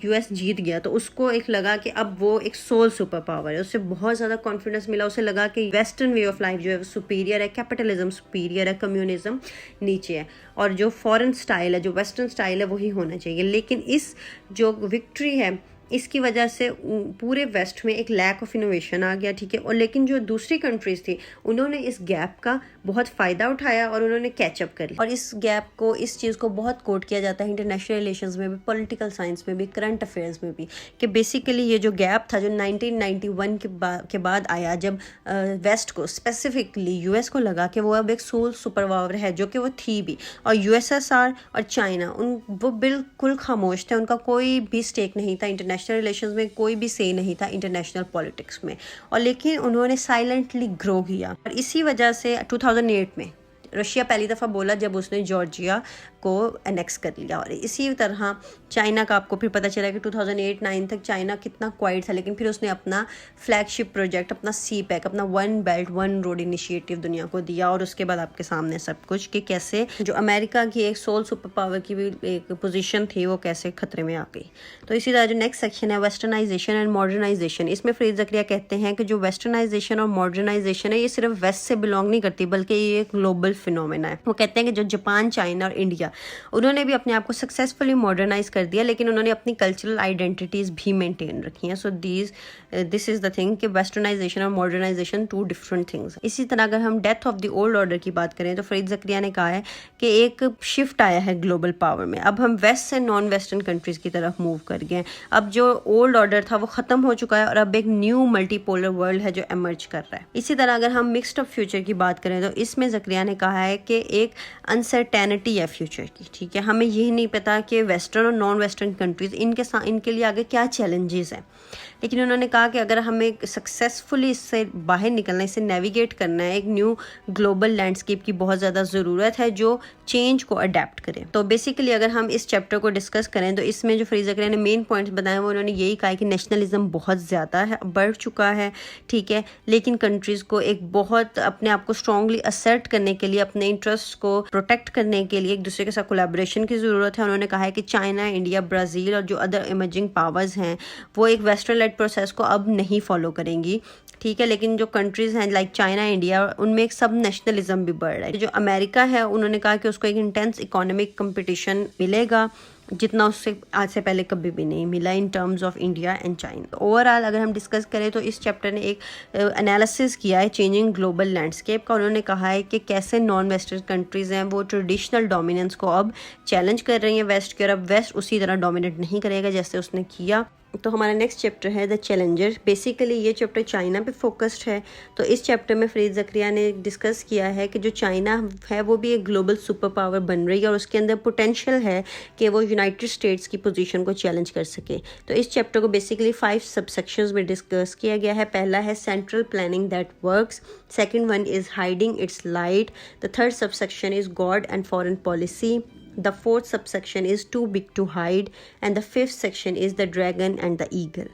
यूएस जीत गया तो उसको एक लगा कि अब वो एक सोल सुपर पावर है, उससे बहुत ज़्यादा कॉन्फिडेंस मिला, उसे लगा कि वेस्टर्न वे ऑफ लाइफ जो है वो सुपीरियर है, कैपिटलिज्म सुपीरियर है, कम्युनिज्म नीचे है, और जो फॉरेन स्टाइल है, जो वेस्टर्न स्टाइल है, वही होना चाहिए। लेकिन इस जो विक्ट्री है इसकी वजह से पूरे वेस्ट में एक लैक ऑफ इनोवेशन आ गया, ठीक है। और लेकिन जो दूसरी कंट्रीज़ थी उन्होंने इस गैप का बहुत फ़ायदा उठाया और उन्होंने कैचअप कर लिया। और इस गैप को, इस चीज़ को बहुत कोट किया जाता है इंटरनेशनल रिलेशंस में भी, पॉलिटिकल साइंस में भी, करंट अफेयर्स में भी, कि बेसिकली ये जो गैप था जो 1991 के बाद आया, जब वेस्ट को, स्पेसिफिकली यूएस को लगा कि वो अब एक सोल सुपर पावर है, जो कि वो थी भी, और यूएसएसआर और चाइना वो बिल्कुल खामोश थे, उनका कोई भी स्टेक नहीं था इंटरनेशनल रिलेशंस में, कोई भी से नहीं था इंटरनेशनल पॉलिटिक्स में, और लेकिन उन्होंने साइलेंटली ग्रो किया। और इसी वजह से 2008 में रशिया पहली दफ़ा बोला जब उसने जॉर्जिया को एनेक्स कर लिया। और इसी तरह चाइना का आपको फिर पता चला कि 2008-9 तक चाइना कितना क्वाइट था, लेकिन फिर उसने अपना फ्लैगशिप प्रोजेक्ट, अपना CPEC, अपना 1 बेल्ट 1 रोड इनिशिएटिव दुनिया को दिया। और उसके बाद आपके सामने सब कुछ कि कैसे जो अमेरिका की एक सोल सुपर पावर की भी एक पोजीशन थी वो कैसे खतरे में आ गई। तो इसी तरह जो नेक्स्ट सेक्शन है वेस्टर्नाइजेशन एंड मॉडर्नाइजेशन, इसमें फरीद ज़करिया कहते हैं कि जो वेस्टर्नाइजेशन और मॉडर्नाइजेशन है ये सिर्फ वेस्ट से बिलोंग नहीं करती, बल्कि ये एक ग्लोबल फिनोमेना है। वो कहते हैं कि जो जापान, चाइना और इंडिया, उन्होंने भी अपने आप को सक्सेसफुली मॉडर्नाइज कर दिया, लेकिन उन्होंने अपनी कल्चरल आइडेंटिटीज़ भी मेंटेन रखी हैं। So this is the thing कि वेस्टर्नाइजेशन और मॉडर्नाइजेशन 2 डिफरेंट थिंग्स। इसी तरह अगर हम death of the old order की बात करें तो फरीद ज़करिया ने कहा है कि एक शिफ्ट आया है ग्लोबल पावर में, अब हम वेस्ट से नॉन वेस्टर्न कंट्रीज़ की तरफ मूव कर गए हैं। अब जो ओल्ड ऑर्डर था वो ख़त्म हो चुका है और अब एक न्यू मल्टीपोलर वर्ल्ड है जो एमर्ज कर रहा है। इसी तरह अगर हम मिक्स्ड ऑफ फ्यूचर की बात करें तो इसमें ज़करिया ने कहा है कि एक अनसर्टेनिटी है फ्यूचर की, ठीक है, हमें यही नहीं पता कि वेस्टर्न और नॉन वेस्टर्न कंट्रीज़ इनके लिए आगे क्या चैलेंजेस हैं। लेकिन उन्होंने कहा कि अगर हमें सक्सेसफुली इससे बाहर निकलना है, इससे नेविगेट करना है, एक न्यू ग्लोबल लैंडस्केप की बहुत ज़्यादा ज़रूरत है जो चेंज को अडेप्ट करे। तो बेसिकली अगर हम इस चैप्टर को डिस्कस करें तो इसमें जो फरीद ज़करिया ने मेन पॉइंट्स बताए वो उन्होंने यही कहा कि नेशनलिज्म बहुत ज़्यादा है, बढ़ चुका है, ठीक है, लेकिन कंट्रीज़ को एक बहुत अपने आप को स्ट्रांगली असर्ट करने के लिए, अपने इंटरेस्ट को प्रोटेक्ट करने के लिए एक दूसरे के साथ कोलैबोरेशन की ज़रूरत है। उन्होंने कहा है कि चाइना, इंडिया, ब्राज़ील और जो अदर इमर्जिंग पावर्स हैं वो एक वेस्टर्न लेड प्रोसेस को अब नहीं फॉलो करेंगी, ठीक है, लेकिन जो कंट्रीज़ हैं लाइक चाइना, इंडिया, उनमें एक सब नेशनलिज्म भी बढ़ रहा है। जो अमेरिका है उन्होंने कहा कि उसको एक इंटेंस इकोनॉमिक कंपटीशन मिलेगा जितना उससे आज से पहले कभी भी नहीं मिला in terms of India and China. Overall अगर हम डिस्कस करें तो इस चैप्टर ने एक एनालिसिस किया है चेंजिंग ग्लोबल लैंडस्केप का। उन्होंने कहा है कि कैसे नॉन वेस्टर्न कंट्रीज़ हैं वो ट्रेडिशनल डोमिनेंस को अब चैलेंज कर रही हैं वेस्ट की, और अब वेस्ट उसी तरह डोमिनेट नहीं करेगा जैसे उसने किया। तो हमारा नेक्स्ट चैप्टर है द चैलेंजर। बेसिकली ये चैप्टर चाइना पे फोकस्ड है। तो इस चैप्टर में फरीद ज़करिया ने डिस्कस किया है कि जो चाइना है वो भी एक ग्लोबल सुपर पावर बन रही है और उसके अंदर पोटेंशियल है कि वो यूनाइटेड स्टेट्स की पोजीशन को चैलेंज कर सके। तो इस चैप्टर को बेसिकली 5 सबसेक्शंस में डिस्कस किया गया है। पहला है central planning that works, second one is hiding its light, the third subsection is God and foreign policy, the fourth subsection is too big to hide, and the fifth section is the dragon and the eagle.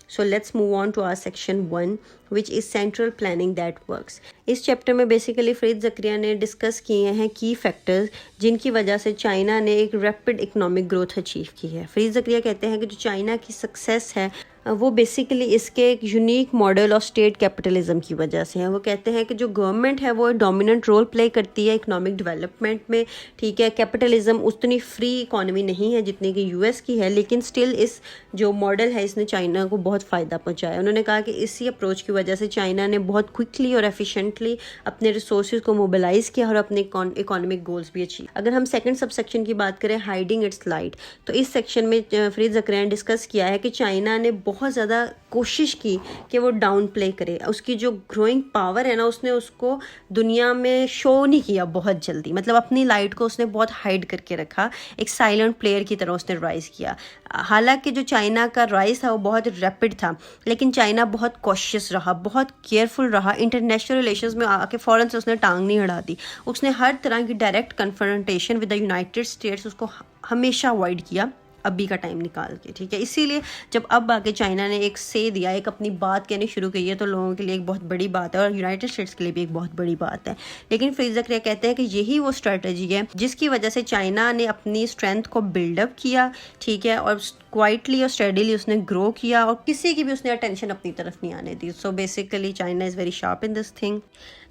So let's move on to our section 1 which is central planning that works. इस चैप्टर में बेसिकली फरीद ज़करिया ने डिस्कस किए हैं की फैक्टर्स जिनकी वजह से चाइना ने एक रैपिड इकोनॉमिक ग्रोथ अचीव की है। फरीद ज़करिया कहते हैं कि जो चाइना की सक्सेस है वो बेसिकली इसके एक unique model of state capitalism की वजह से है। वो कहते हैं कि जो गवर्नमेंट है वो डोमिनेंट रोल प्ले करती है इकोनॉमिक डेवलपमेंट में, ठीक है, कैपिटलिज्म उतनी फ्री इकोनॉमी नहीं है जितनी कि यूएस की है, लेकिन स्टिल इस जो मॉडल है इसने चाइना को बहुत फ़ायदा पहुंचाया। उन्होंने कहा कि इसी अप्रोच की वजह से चाइना ने बहुत क्विकली और एफिशिएंटली अपने रिसोर्सेज को मोबिलाइज किया और अपने इकोनॉमिक गोल्स भी अचीव। अगर हम सेकंड सब सेक्शन की बात करें हाइडिंग इट्स लाइट, तो इस सेक्शन में फरीद ज़करिया ने डिस्कस किया है कि चाइना ने बहुत ज़्यादा कोशिश की कि वो डाउन प्ले करे। उसकी जो ग्रोइंग पावर है ना उसने उसको दुनिया में शो नहीं किया बहुत जल्दी, मतलब अपनी लाइट को उसने बहुत हाइड करके रखा, एक साइलेंट प्लेयर की तरह उसने राइज किया। हालांकि जो चाइना का राइज था वो बहुत रैपिड था, लेकिन चाइना बहुत कॉशियस रहा, बहुत केयरफुल रहा। इंटरनेशनल रिलेशंस में आके फ़ौरन से उसने टांग नहीं अड़ा दी। उसने हर तरह की direct confrontation with the United states उसको हमेशा अवॉइड किया अभी का टाइम निकाल के, ठीक है। इसीलिए जब अब आके चाइना ने एक से दिया, एक अपनी बात कहनी शुरू की है, तो लोगों के लिए एक बहुत बड़ी बात है और यूनाइटेड स्टेट्स के लिए भी एक बहुत बड़ी बात है। लेकिन फरीद ज़करिया कहते हैं कि यही वो स्ट्रेटजी है जिसकी वजह से चाइना ने अपनी स्ट्रेंथ को बिल्डअप किया, ठीक है, और क्वाइटली और स्टडीली उसने ग्रो किया और किसी की भी उसने अटेंशन अपनी तरफ नहीं आने दी। So basically China is very sharp in this thing.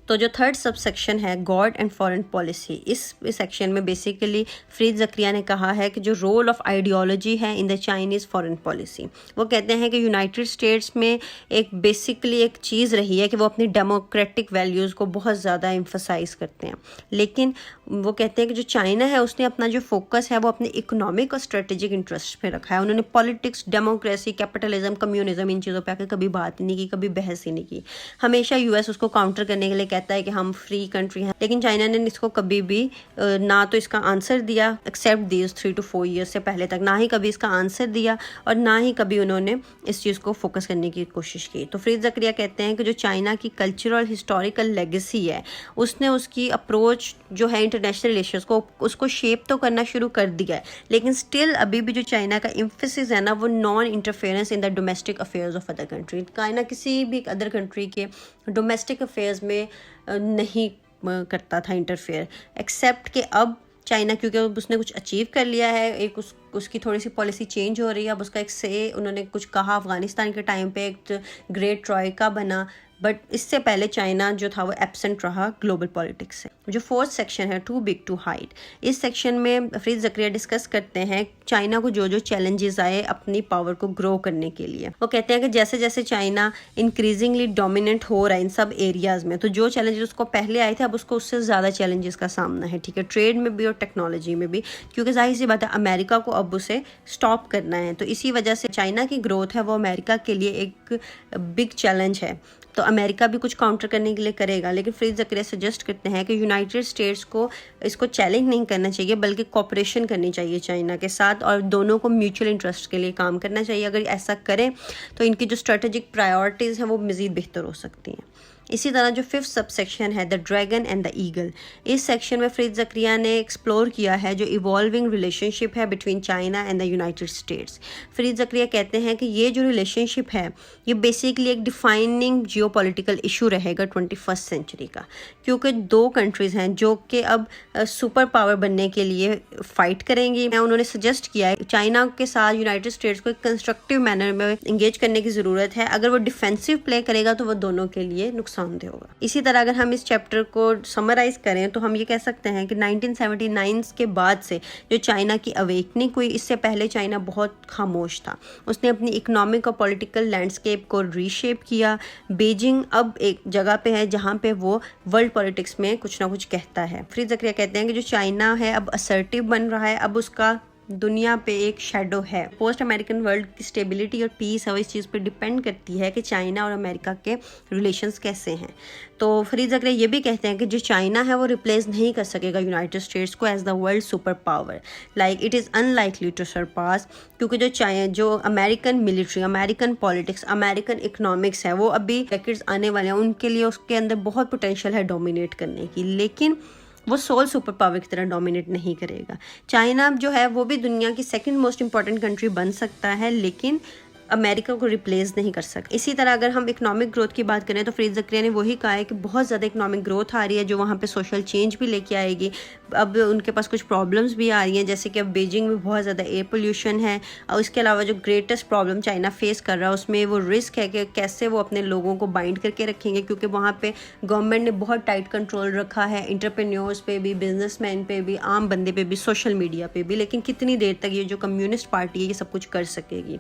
तो जो थर्ड सब सेक्शन है गॉड एंड फॉरेन पॉलिसी, इस सेक्शन में बेसिकली फरीद ज़करिया ने कहा है कि जो रोल ऑफ आइडियोलॉजी है in the Chinese foreign policy, वो कहते हैं कि यूनाइटेड स्टेट्स में एक बेसिकली एक चीज़ रही है कि वो अपनी डेमोक्रेटिक वैल्यूज़ को बहुत ज़्यादा एम्फसाइज करते हैं, लेकिन वो कहते हैं कि जो चाइना है उसने अपना जो फोकस है वो अपने इकोनॉमिक और स्ट्रेटेजिक इंटरेस्ट पे रखा है। उन्होंने पॉलिटिक्स, डेमोक्रेसी, कैपिटलिज्म, कम्युनिज्म इन चीज़ों पे आकर कभी बात ही नहीं की, कभी बहस ही नहीं की। हमेशा यूएस उसको काउंटर करने के लिए कहता है कि हम फ्री कंट्री हैं, लेकिन चाइना ने इसको कभी भी ना तो इसका आंसर दिया एक्सेप्ट दिस 3 to 4 ईयर्स से पहले तक, ना ही कभी इसका आंसर दिया और ना ही कभी उन्होंने इस चीज़ को फोकस करने की कोशिश की। तो फरीद ज़करिया कहते हैं कि जो चाइना की कल्चरल हिस्टोरिकल लेगेसी है उसने उसकी अप्रोच जो है इंटरनेशनल रिलेशंस को उसको शेप तो करना शुरू कर दिया है, लेकिन स्टिल अभी भी जो चाइना का एम्फेसिस है ना वो non interference in the domestic affairs of other country. China किसी भी अदर कंट्री के डोमेस्टिक अफेयर्स में नहीं करता था इंटरफेयर, एक्सेप्ट कि अब चाइना क्योंकि उसने कुछ अचीव कर लिया है, एक उसकी थोड़ी सी पॉलिसी चेंज हो रही है, अब उसका एक से उन्होंने कुछ कहा अफगानिस्तान के टाइम पे एक ग्रेट ट्रॉयका बना, बट इससे पहले चाइना जो था वो एब्सेंट रहा ग्लोबल पॉलिटिक्स से। जो फोर्थ सेक्शन है टू बिग टू हाइड, इस सेक्शन में फरीद ज़करिया डिस्कस करते हैं चाइना को जो जो चैलेंजेस आए अपनी पावर को ग्रो करने के लिए। वो कहते हैं कि जैसे जैसे चाइना इंक्रीजिंगली डोमिनेंट हो रहा है इन सब एरियाज़ में, तो जो चैलेंजेस उसको पहले आए थे अब उसको उससे ज़्यादा चैलेंजेस का सामना है, ठीक है, ट्रेड में भी और टेक्नोलॉजी में भी, क्योंकि जाहिर सी बात है अमेरिका को अब उसे स्टॉप करना है। तो इसी वजह से चाइना की ग्रोथ है वो अमेरिका के लिए एक बिग चैलेंज है। तो अमेरिका भी कुछ काउंटर करने के लिए करेगा, लेकिन फरीद ज़करिया सजेस्ट करते हैं कि यूनाइटेड स्टेट्स को इसको चैलेंज नहीं करना चाहिए बल्कि कोऑपरेशन करनी चाहिए चाइना के साथ, और दोनों को म्यूचुअल इंटरेस्ट के लिए काम करना चाहिए। अगर ऐसा करें तो इनकी जो स्ट्रेटेजिक प्रायोरिटीज़ हैं वो मज़ीद बेहतर हो सकती हैं। इसी तरह जो 5th सबसेक्शन है the dragon and the eagle, इस सेक्शन में फरीद ज़करिया ने एक्सप्लोर किया है जो इवॉल्विंग रिलेशनशिप है between China and the United states. Farid Zakaria कहते हैं कि ये जो रिलेशनशिप है ये बेसिकली एक डिफाइनिंग जियोपॉलिटिकल इशू रहेगा 21st सेंचुरी का, क्योंकि 2 कंट्रीज़ हैं जो कि अब सुपर पावर बनने के लिए फ़ाइट करेंगी। उन्होंने सजेस्ट किया है चाइना के साथ यूनाइटेड स्टेट्स को एक कंस्ट्रक्टिव मैनर में इंगेज करने की ज़रूरत है। अगर वो डिफेंसिव प्ले करेगा तो वो दोनों के लिए नुकसानदेह होगा। इसी तरह अगर हम इस चैप्टर को समराइज करें तो हम ये कह सकते हैं कि 1979 के बाद से जो चाइना की अवेकनिंग हुई, इससे पहले चाइना बहुत खामोश था। उसने अपनी इकोनॉमिक और पॉलिटिकल लैंडस्केप को रीशेप किया। बीजिंग अब एक जगह पे है जहाँ पे वो वर्ल्ड पॉलिटिक्स में कुछ ना कुछ कहता है। फरीद ज़करिया कहते हैं कि जो चाइना है अब असर्टिव बन रहा है, अब उसका दुनिया पे एक शेडो है। पोस्ट अमेरिकन वर्ल्ड की स्टेबिलिटी और पीस है वो इस चीज़ पे डिपेंड करती है कि चाइना और अमेरिका के रिलेशंस कैसे हैं। तो फरीद ज़करिया ये भी कहते हैं कि जो चाइना है वो रिप्लेस नहीं कर सकेगा यूनाइटेड स्टेट्स को as the world super power, like it is unlikely to surpass, क्योंकि जो American military, American politics, American economics है वो अभी डेकेड्स आने वाले हैं, उनके लिए उसके अंदर बहुत पोटेंशियल है डोमिनेट करने की, लेकिन वो सोल सुपर पावर की तरह डोमिनेट नहीं करेगा। चाइना जो है वो भी दुनिया की 2nd मोस्ट इंपॉर्टेंट कंट्री बन सकता है, लेकिन अमेरिका को रिप्लेस नहीं कर सकते। इसी तरह अगर हम इकोनॉमिक ग्रोथ की बात करें तो फरीद ज़करिया ने वही कहा है कि बहुत ज़्यादा इकोनॉमिक ग्रोथ आ रही है जो वहाँ पे सोशल चेंज भी लेके आएगी। अब उनके पास कुछ प्रॉब्लम्स भी आ रही हैं, जैसे कि अब बीजिंग में बहुत ज़्यादा एयर पोल्यूशन है, और इसके अलावा जो ग्रेटेस्ट प्रॉब्लम चाइना फेस कर रहा है उसमें वो रिस्क है कि कैसे वो अपने लोगों को बाइंड करके रखेंगे, क्योंकि वहाँ पे गवर्नमेंट ने बहुत टाइट कंट्रोल रखा है एंटरप्रेन्योर्स पे भी, बिजनेसमैन पे भी, आम बंदे पे भी, सोशल मीडिया पे भी। लेकिन कितनी देर तक ये जो कम्युनिस्ट पार्टी है ये सब कुछ कर सकेगी?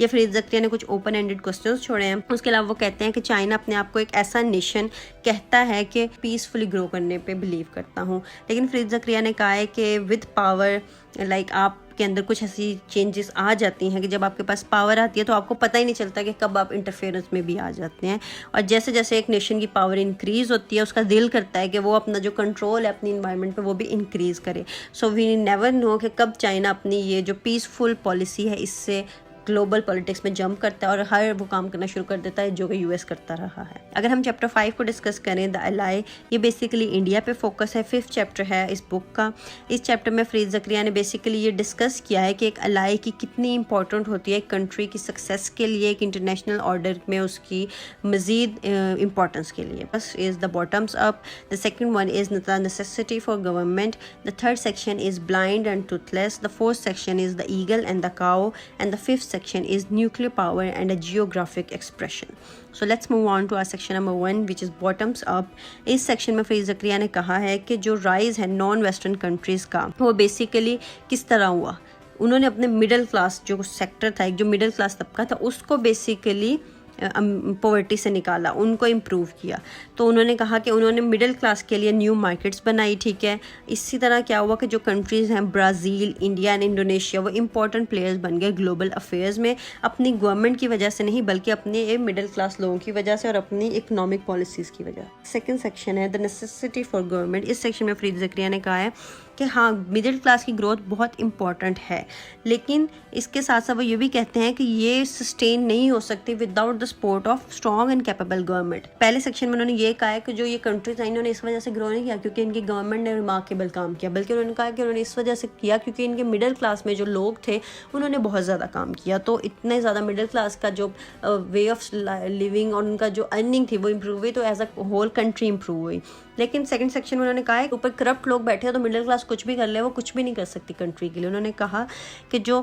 ये फरीद ज़करिया ने कुछ ओपन एंडेड क्वेश्चंस छोड़े हैं। उसके अलावा वो कहते हैं कि चाइना अपने आप को एक ऐसा नेशन कहता है कि पीसफुली ग्रो करने पे बिलीव करता हूँ, लेकिन फरीद ज़करिया ने कहा है कि विद पावर लाइक आप के अंदर कुछ ऐसी चेंजेस आ जाती हैं कि जब आपके पास पावर आती है तो आपको पता ही नहीं चलता कि कब आप इंटरफेरेंस में भी आ जाते हैं। और जैसे जैसे एक नेशन की पावर इंक्रीज़ होती है उसका दिल करता है कि वो अपना जो कंट्रोल है अपनी इन्वायरमेंट पे वो भी इंक्रीज़ करे। सो वी नेवर नो कि कब चाइना अपनी ये जो पीसफुल पॉलिसी है इससे ग्लोबल पॉलिटिक्स में जंप करता है और हर वो काम करना शुरू कर देता है जो कि यूएस करता रहा है। अगर हम चैप्टर 5 को डिस्कस करें द अलाई, ये बेसिकली इंडिया पे फोकस है। 5th चैप्टर है इस बुक का। इस चैप्टर में फरीद ज़करिया ने बेसिकली ये डिस्कस किया है कि एक अलाई की कितनी इंपॉर्टेंट होती है एक कंट्री की सक्सेस के लिए, एक इंटरनेशनल ऑर्डर में उसकी मज़ीद इंपॉर्टेंस के लिए। First is the bottoms up, the second one is the necessity for government, the third section is blind and Toothless, the fourth section is the eagle and the cow, and the fifth section is nuclear power and a geographic expression. So let's move on to our section number 1 which is bottoms up. इस सेक्शन में फरीद ज़करिया ने कहा है कि जो राइज है नॉन वेस्टर्न कंट्रीज़ का वो बेसिकली किस तरह हुआ। उन्होंने अपने मिडिल क्लास जो सेक्टर था, एक जो मिडिल क्लास तबका था उसको बेसिकली पॉवर्टी से निकाला, उनको इम्प्रूव किया। तो उन्होंने कहा कि उन्होंने मिडिल क्लास के लिए न्यू मार्केट्स बनाई, ठीक है। इसी तरह क्या हुआ कि जो कंट्रीज़ हैं ब्राज़ील, इंडिया एंड इंडोनेशिया वो इंपॉर्टेंट प्लेयर्स बन गए ग्लोबल अफेयर्स में, अपनी गवर्नमेंट की वजह से नहीं बल्कि अपने मिडिल क्लास लोगों की वजह से और अपनी इकोनॉमिक पॉलिसीज़ की वजह। सेकेंड सेक्शन है द नेसेसिटी फॉर गवर्नमेंट। इस सेक्शन में फरीद ज़करिया ने कहा है कि हाँ मिडिल क्लास की ग्रोथ बहुत इंपॉर्टेंट है, लेकिन इसके साथ साथ वो ये भी कहते हैं कि ये सस्टेन नहीं हो सकती without the support of strong and capable government. पहले सेक्शन में उन्होंने ये कहा है कि जो ये कंट्रीज आई इन्होंने इस वजह से ग्रो नहीं किया क्योंकि इनकी गवर्नमेंट ने रिमार्केबल काम किया, बल्कि उन्होंने कहा कि उन्होंने इस वजह से किया क्योंकि इनके मिडिल क्लास में जो लोग थे उन्होंने बहुत ज़्यादा काम किया। तो इतने ज़्यादा मिडिल क्लास का जो वे ऑफ लिविंग और उनका जो अर्निंग थी वो इम्प्रूव हुई, तो as a whole country improve हुई। लेकिन सेकंड सेक्शन में उन्होंने कहा है ऊपर करप्ट लोग बैठे हैं तो मिडिल क्लास कुछ भी कर ले, वो कुछ भी नहीं कर सकती कंट्री के लिए। उन्होंने कहा कि जो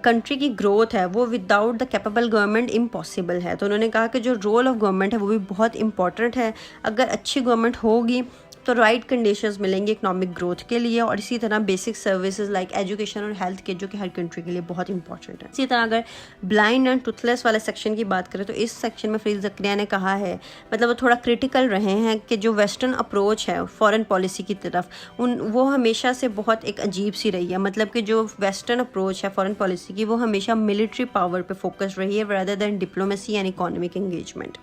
कंट्री की ग्रोथ है वो without the capable government impossible है। तो उन्होंने कहा कि जो रोल ऑफ गवर्नमेंट है वो भी बहुत इंपॉर्टेंट है। अगर अच्छी गवर्नमेंट होगी तो राइट कंडीशंस मिलेंगी इकोनॉमिक ग्रोथ के लिए, और इसी तरह बेसिक सर्विसेज लाइक एजुकेशन और हेल्थ के जो कि हर कंट्री के लिए बहुत इंपॉर्टेंट है। इसी तरह अगर ब्लाइंड एंड टूथलेस वाले सेक्शन की बात करें तो इस सेक्शन में फरीद ज़करिया ने कहा है, मतलब वो थोड़ा क्रिटिकल रहे हैं कि जो वेस्टर्न अप्रोच है फॉरेन पॉलिसी की तरफ वो हमेशा से बहुत एक अजीब सी रही है। मतलब कि जो वेस्टर्न अप्रोच है फॉरेन पॉलिसी की वो हमेशा मिलिट्री पावर पर फोकस रही है rather than diplomacy and economic engagement.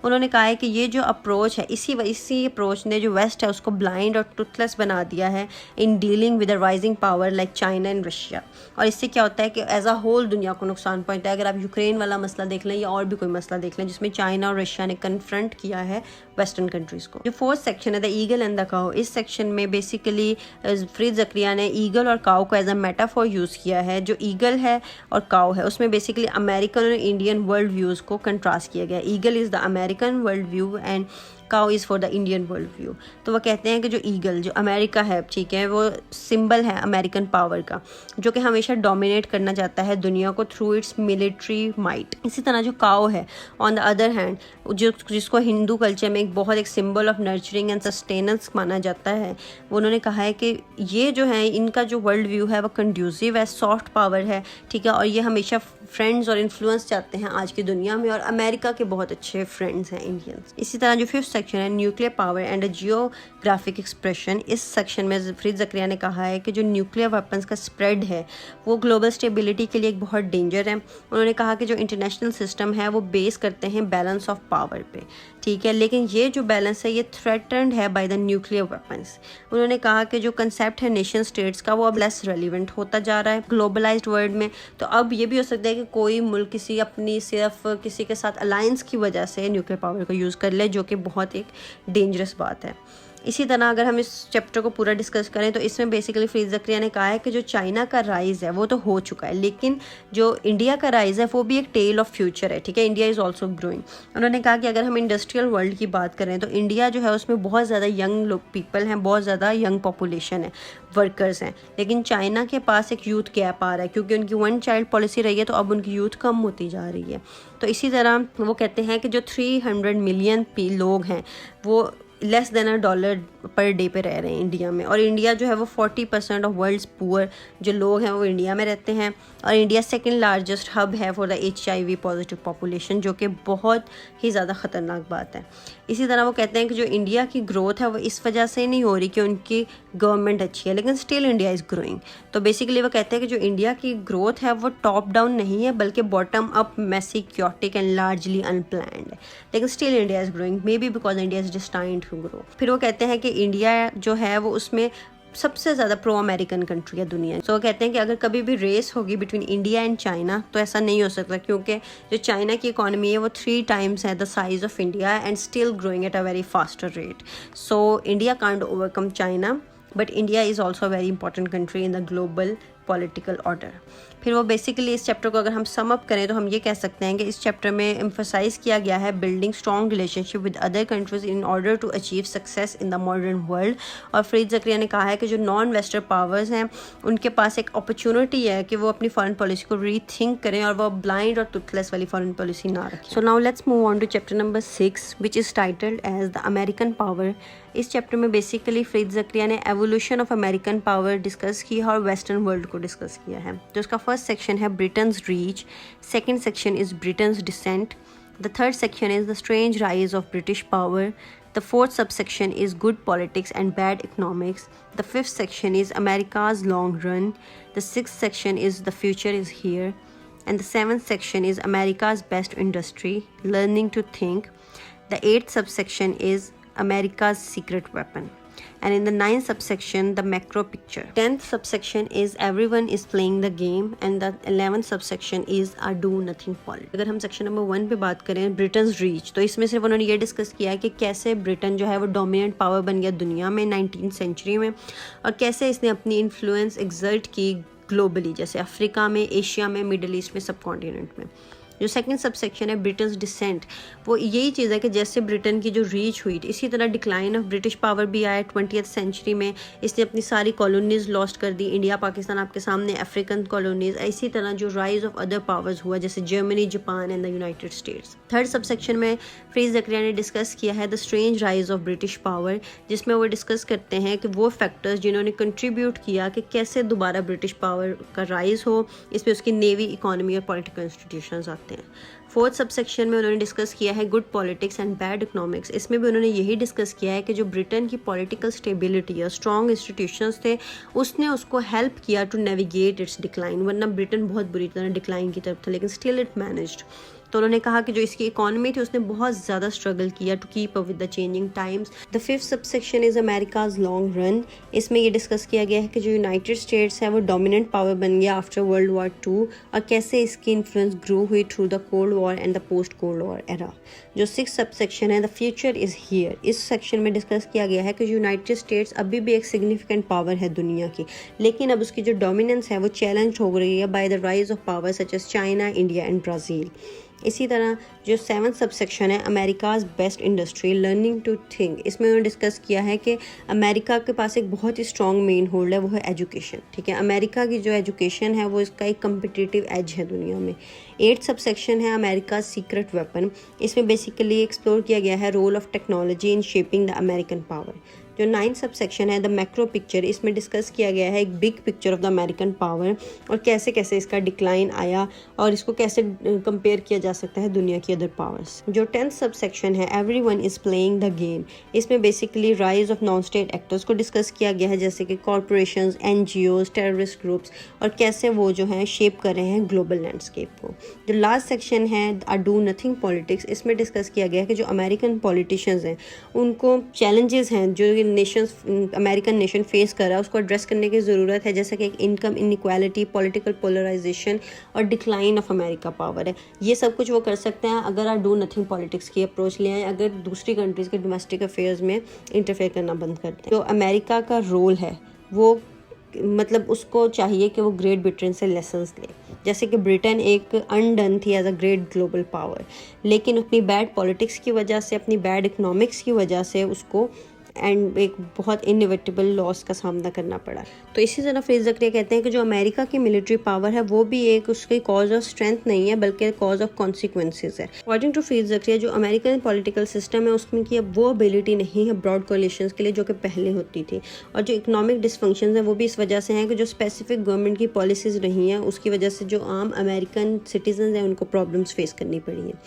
उन्होंने कहा है कि ये जो अप्रोच है, इसी अप्रोच ने जो वेस्ट है उसको ब्लाइंड और टूथलेस बना दिया है in dealing with the rising power like China and Russia. और इससे क्या होता है कि एज अ होल दुनिया को नुकसान पहुंचता है। अगर आप यूक्रेन वाला मसला देख लें या और भी कोई मसला देख लें जिसमें चाइना और रशिया ने कन्फ्रंट किया है वेस्टर्न कंट्रीज़ को। जो फोर्थ सेक्शन है द ईगल एंड द काऊ, इस सेक्शन में बेसिकली फरीद ज़करिया ने ईगल और काऊ को एज अ मेटाफोर यूज़ किया है। जो ईगल है और काऊ है उसमें बेसिकली अमेरिकन और इंडियन वर्ल्ड व्यूज़ को कंट्रास्ट किया गया। Eagle is the American world view and cow is for the Indian world view. तो वह कहते हैं कि जो ईगल जो अमेरिका है, ठीक है, वो सिंबल है अमेरिकन पावर का, जो कि हमेशा डोमिनेट करना चाहता है दुनिया को थ्रू इट्स मिलिट्री माइट। इसी तरह जो काउ है ऑन द अदर हैंड, जिसको हिंदू कल्चर में एक symbol of nurturing and sustenance माना जाता है, वो उन्होंने कहा है कि ये जो है इनका जो वर्ल्ड व्यू है वो कंड्यूसिव है, सॉफ्ट पावर है, ठीक है, और ये हमेशा फ्रेंड्स और इन्फ्लुएंस चाहते हैं आज की दुनिया में, और अमेरिका के बहुत अच्छे फ्रेंड्स हैं इंडियंस। इसी तरह जो फिफ्थ सेक्शन है nuclear power and geographic expression, इस सेक्शन में फरीद ज़करिया ने कहा है कि जो न्यूक्लियर वेपन्स का स्प्रेड है वो ग्लोबल स्टेबिलिटी के लिए एक बहुत डेंजर है। उन्होंने कहा कि जो इंटरनेशनल सिस्टम है वो बेस करते हैं बैलेंस ऑफ पावर पे, ठीक है, लेकिन ये जो बैलेंस है ये थ्रेटन्ड है बाय द न्यूक्लियर वेपन्स। उन्होंने कहा कि जो कंसेप्ट है नेशन स्टेट्स का वो अब लेस रेलिवेंट होता जा रहा है ग्लोबलाइज्ड वर्ल्ड में। तो अब ये भी हो सकता है कि कोई मुल्क किसी अपनी सिर्फ किसी के साथ अलायंस की वजह से न्यूक्लियर पावर का यूज़ कर ले, जो कि बहुत एक डेंजरस बात है। इसी तरह अगर हम इस चैप्टर को पूरा डिस्कस करें तो इसमें बेसिकली फरीद ज़करिया ने कहा है कि जो चाइना का राइज़ है वो तो हो चुका है, लेकिन जो इंडिया का राइज़ है वो भी एक टेल ऑफ फ्यूचर है, ठीक है, इंडिया इज़ ऑल्सो ग्रोइंग। उन्होंने कहा कि अगर हम इंडस्ट्रियल वर्ल्ड की बात करें तो इंडिया जो है उसमें बहुत ज़्यादा यंग लोग पीपल हैं, बहुत ज़्यादा यंग पॉपुलेशन है, वर्कर्स हैं, लेकिन चाइना के पास एक यूथ गैप आ रहा है क्योंकि उनकी वन चाइल्ड पॉलिसी रही है, तो अब उनकी यूथ कम होती जा रही है। तो इसी तरह वो कहते हैं कि जो 300 मिलियन लोग हैं वो लेस देन $1 पर डे पे रह रहे हैं इंडिया में, और इंडिया जो है वो 40% ऑफ वर्ल्ड्स पुअर जो लोग हैं वो इंडिया में रहते हैं, और इंडिया सेकंड लार्जेस्ट हब है for the HIV positive population, जो कि बहुत ही ज़्यादा ख़तरनाक बात है। इसी तरह वो कहते हैं कि जो इंडिया की ग्रोथ है वो इस वजह से नहीं हो रही कि उनकी गवर्नमेंट अच्छी है, लेकिन स्टिल इंडिया इज़ ग्रोइंग। तो बेसिकली वो कहते हैं कि जो इंडिया की ग्रोथ है वो टॉप डाउन नहीं है बल्कि bottom up, messy, chaotic and largely unplanned है, लेकिन still India is growing, maybe because India is destined to grow. फिर वो कहते हैं कि इंडिया जो है वो उसमें सबसे ज़्यादा प्रो अमेरिकन कंट्री है दुनिया। सो वो कहते हैं कि अगर कभी भी रेस होगी बिटवीन इंडिया एंड चाइना तो ऐसा नहीं हो सकता, क्योंकि जो चाइना की इकॉनमी है वो 3 times है the size of India and still growing at a very faster rate. So India can't overcome China, but India is also very important country in the global political order. फिर वो बेसिकली इस चैप्टर को अगर हम सम अप करें तो हम ये कह सकते हैं कि इस चैप्टर में एम्फसाइज किया गया है building strong relationship with other countries in order to achieve success in the modern world. और फरीद ज़करिया ने कहा है कि जो नॉन वेस्टर्न पावर्स हैं उनके पास एक अपॉर्चुनिटी है कि वो अपनी फॉरेन पॉलिसी को रीथिंक करें और वो ब्लाइंड और टूथलेस वाली फॉरेन पॉलिसी ना रखें। So now let's move on to chapter number 6 which is titled as the American power. इस चैप्टर में बेसिकली फरीद ज़करिया ने evolution of American power discuss की है और वेस्टर्न वर्ल्ड को डिस्कस किया है। तो उसका फर्स्ट सेक्शन है Britain's reach, second section is Britain's descent, the third section is the strange rise of British power, the fourth subsection is good politics and bad economics, the fifth section is America's long run, the sixth section is the future is here, and the seventh section is America's best industry, learning to think, the eighth subsection is America's secret weapon, and in the 9th subsection the macro picture, 10th subsection is everyone is playing the game, and the 11th subsection is a do nothing politics। अगर हम सेक्शन नंबर 1 पे बात करें ब्रिटेन्स रीच, तो इसमें सिर्फ उन्होंने ये डिस्कस किया है कि कैसे ब्रिटेन जो है वो डोमिनेंट पावर बन गया दुनिया में 19th सेंचुरी में, और कैसे इसने अपनी इन्फ्लुएंस एक्सर्ट की ग्लोबली, जैसे अफ्रीका में, एशिया में, मिडल ईस्ट में, सब कॉन्टिनेंट में। जो सेकंड सबसेक्शन है ब्रिटेन्स डिसेंट, वो यही चीज़ है कि जैसे ब्रिटेन की जो रीच हुई इसी तरह डिक्लाइन ऑफ ब्रिटिश पावर भी आया 20th सेंचुरी में। इसने अपनी सारी कॉलोनीज लॉस्ट कर दी, इंडिया पाकिस्तान आपके सामने, अफ्रीकन कॉलोनीज। इसी तरह जो राइज ऑफ अदर पावर्स हुआ जैसे Germany, Japan and the United states. Third subsection में फरीद ज़करिया ने डिस्कस किया है the strange rise of British power, जिसमें वो डिस्कस करते हैं कि वो फैक्टर्स जिन्होंने कंट्रीब्यूट किया कि कैसे दोबारा ब्रिटिश पावर का राइज हो। इसमें उसकी नेवी, इकोनॉमी और पॉलिटिकल इंस्टीट्यूशंस आते हैं। फोर्थ सबसेक्शन में उन्होंने डिस्कस किया है good politics and bad economics. इसमें भी उन्होंने यही डिस्कस किया है कि जो ब्रिटेन की पॉलिटिकल स्टेबिलिटी और स्ट्रॉन्ग इंस्टीट्यूशंस थे उसने उसको हेल्प किया टू नेविगेट इट्स डिक्लाइन, वरना ब्रिटेन बहुत बुरी तरह डिक्लाइन की तरफ था, लेकिन स्टिल इट मैनेज्ड। तो उन्होंने कहा कि जो इसकी इकोनॉमी थी उसने बहुत ज़्यादा स्ट्रगल किया to keep up with the changing times. The fifth subsection is America's long run. इसमें ये डिस्कस किया गया है कि जो यूनाइटेड स्टेट्स है वो डोमिनेंट पावर बन गया आफ्टर वर्ल्ड वॉर टू, और कैसे इसकी इन्फ्लुएंस ग्रो हुई through the cold war and the post cold war era. जो सिक्स सबसेक्शन है द फ्यूचर इज़ हियर, इस सेक्शन में डिस्कस किया गया है कि यूनाइटेड स्टेट्स अभी भी एक सिग्निफिकेंट पावर है दुनिया की, लेकिन अब उसकी जो डोमिनेंस है वो चैलेंज हो रही है by the rise of power such as China, India and Brazil. इसी तरह जो सेवन्थ सबसेक्शन है America's best industry learning to think, इसमें उन्होंने डिस्कस किया है कि अमेरिका के पास एक बहुत ही स्ट्रॉन्ग मेन होल्ड है, वो है एजुकेशन। ठीक है, अमेरिका की जो एजुकेशन है वो इसका एक कम्पिटिटिव एज है दुनिया में। एट्थ सबसेक्शन है अमेरिका सीक्रेट वेपन, इसमें बेसिकली एक्सप्लोर किया गया है role of technology in shaping the American power. जो नाइन्थ सबसेक्शन है द मैक्रो पिक्चर, इसमें डिस्कस किया गया है एक big picture of the American power और कैसे कैसे इसका डिक्लाइन आया और इसको कैसे कंपेयर किया जा सकता है दुनिया की अदर पावर्स। जो टेंथ सबसेक्शन है everyone is playing the game, इसमें basically rise of non state actors को डिस्कस किया गया है, जैसे कि कॉरपोरेशंस, एनजीओज, टेररिस्ट ग्रुप्स, और कैसे वो जो हैं शेप कर रहे हैं ग्लोबल लैंडस्केप को। जो लास्ट सेक्शन है आ डू नथिंग पॉलिटिक्स, इसमें डिस्कस किया गया है कि जो अमेरिकन पॉलिटिशियंस हैं उनको चैलेंजेस हैं जो नेशंस अमेरिकन नेशन फेस कर रहा है उसको एड्रेस करने की ज़रूरत है, जैसे कि एक इनकम इनइक्वालिटी, पॉलिटिकल पोलराइजेशन और डिक्लाइन ऑफ अमेरिका पावर है। ये सब कुछ वो कर सकते हैं अगर आप डू नथिंग पॉलिटिक्स की अप्रोच ले आए, अगर दूसरी कंट्रीज़ के डोमेस्टिक अफेयर्स में इंटरफेयर करना बंद करते हैं। जो अमेरिका का रोल है वो मतलब उसको चाहिए कि वो ग्रेट ब्रिटेन से लेसन्स ले, जैसे कि ब्रिटेन एक अनडन थी as a great global power, लेकिन अपनी बैड पॉलिटिक्स की वजह से, अपनी बैड इकोनॉमिक्स की वजह से उसको एंड एक बहुत इनएविटेबल लॉस का सामना करना पड़ा। तो इसी तरह फ्रीद ज़करिया कहते हैं कि जो अमेरिका की मिलिट्री पावर है वो भी एक उसकी कॉज ऑफ स्ट्रेंथ नहीं है बल्कि कॉज ऑफ कॉन्सिक्वेंसेज है। अकॉर्डिंग टू फ्रीद ज़करिया जो अमेरिकन पॉलिटिकल सिस्टम है उसमें की अब वो एबिलिटी नहीं है ब्रॉड कोलिशंस के लिए जो कि पहले होती थी, और जो इकोनॉमिक डिसफंक्शन है वो भी इस वजह से हैं कि जो स्पेसिफिक गवर्नमेंट की पॉलिसीज़ रही हैं उसकी वजह से जो आम अमेरिकन सिटीजन हैं उनको प्रॉब्लम्स फेस करनी पड़ी हैं।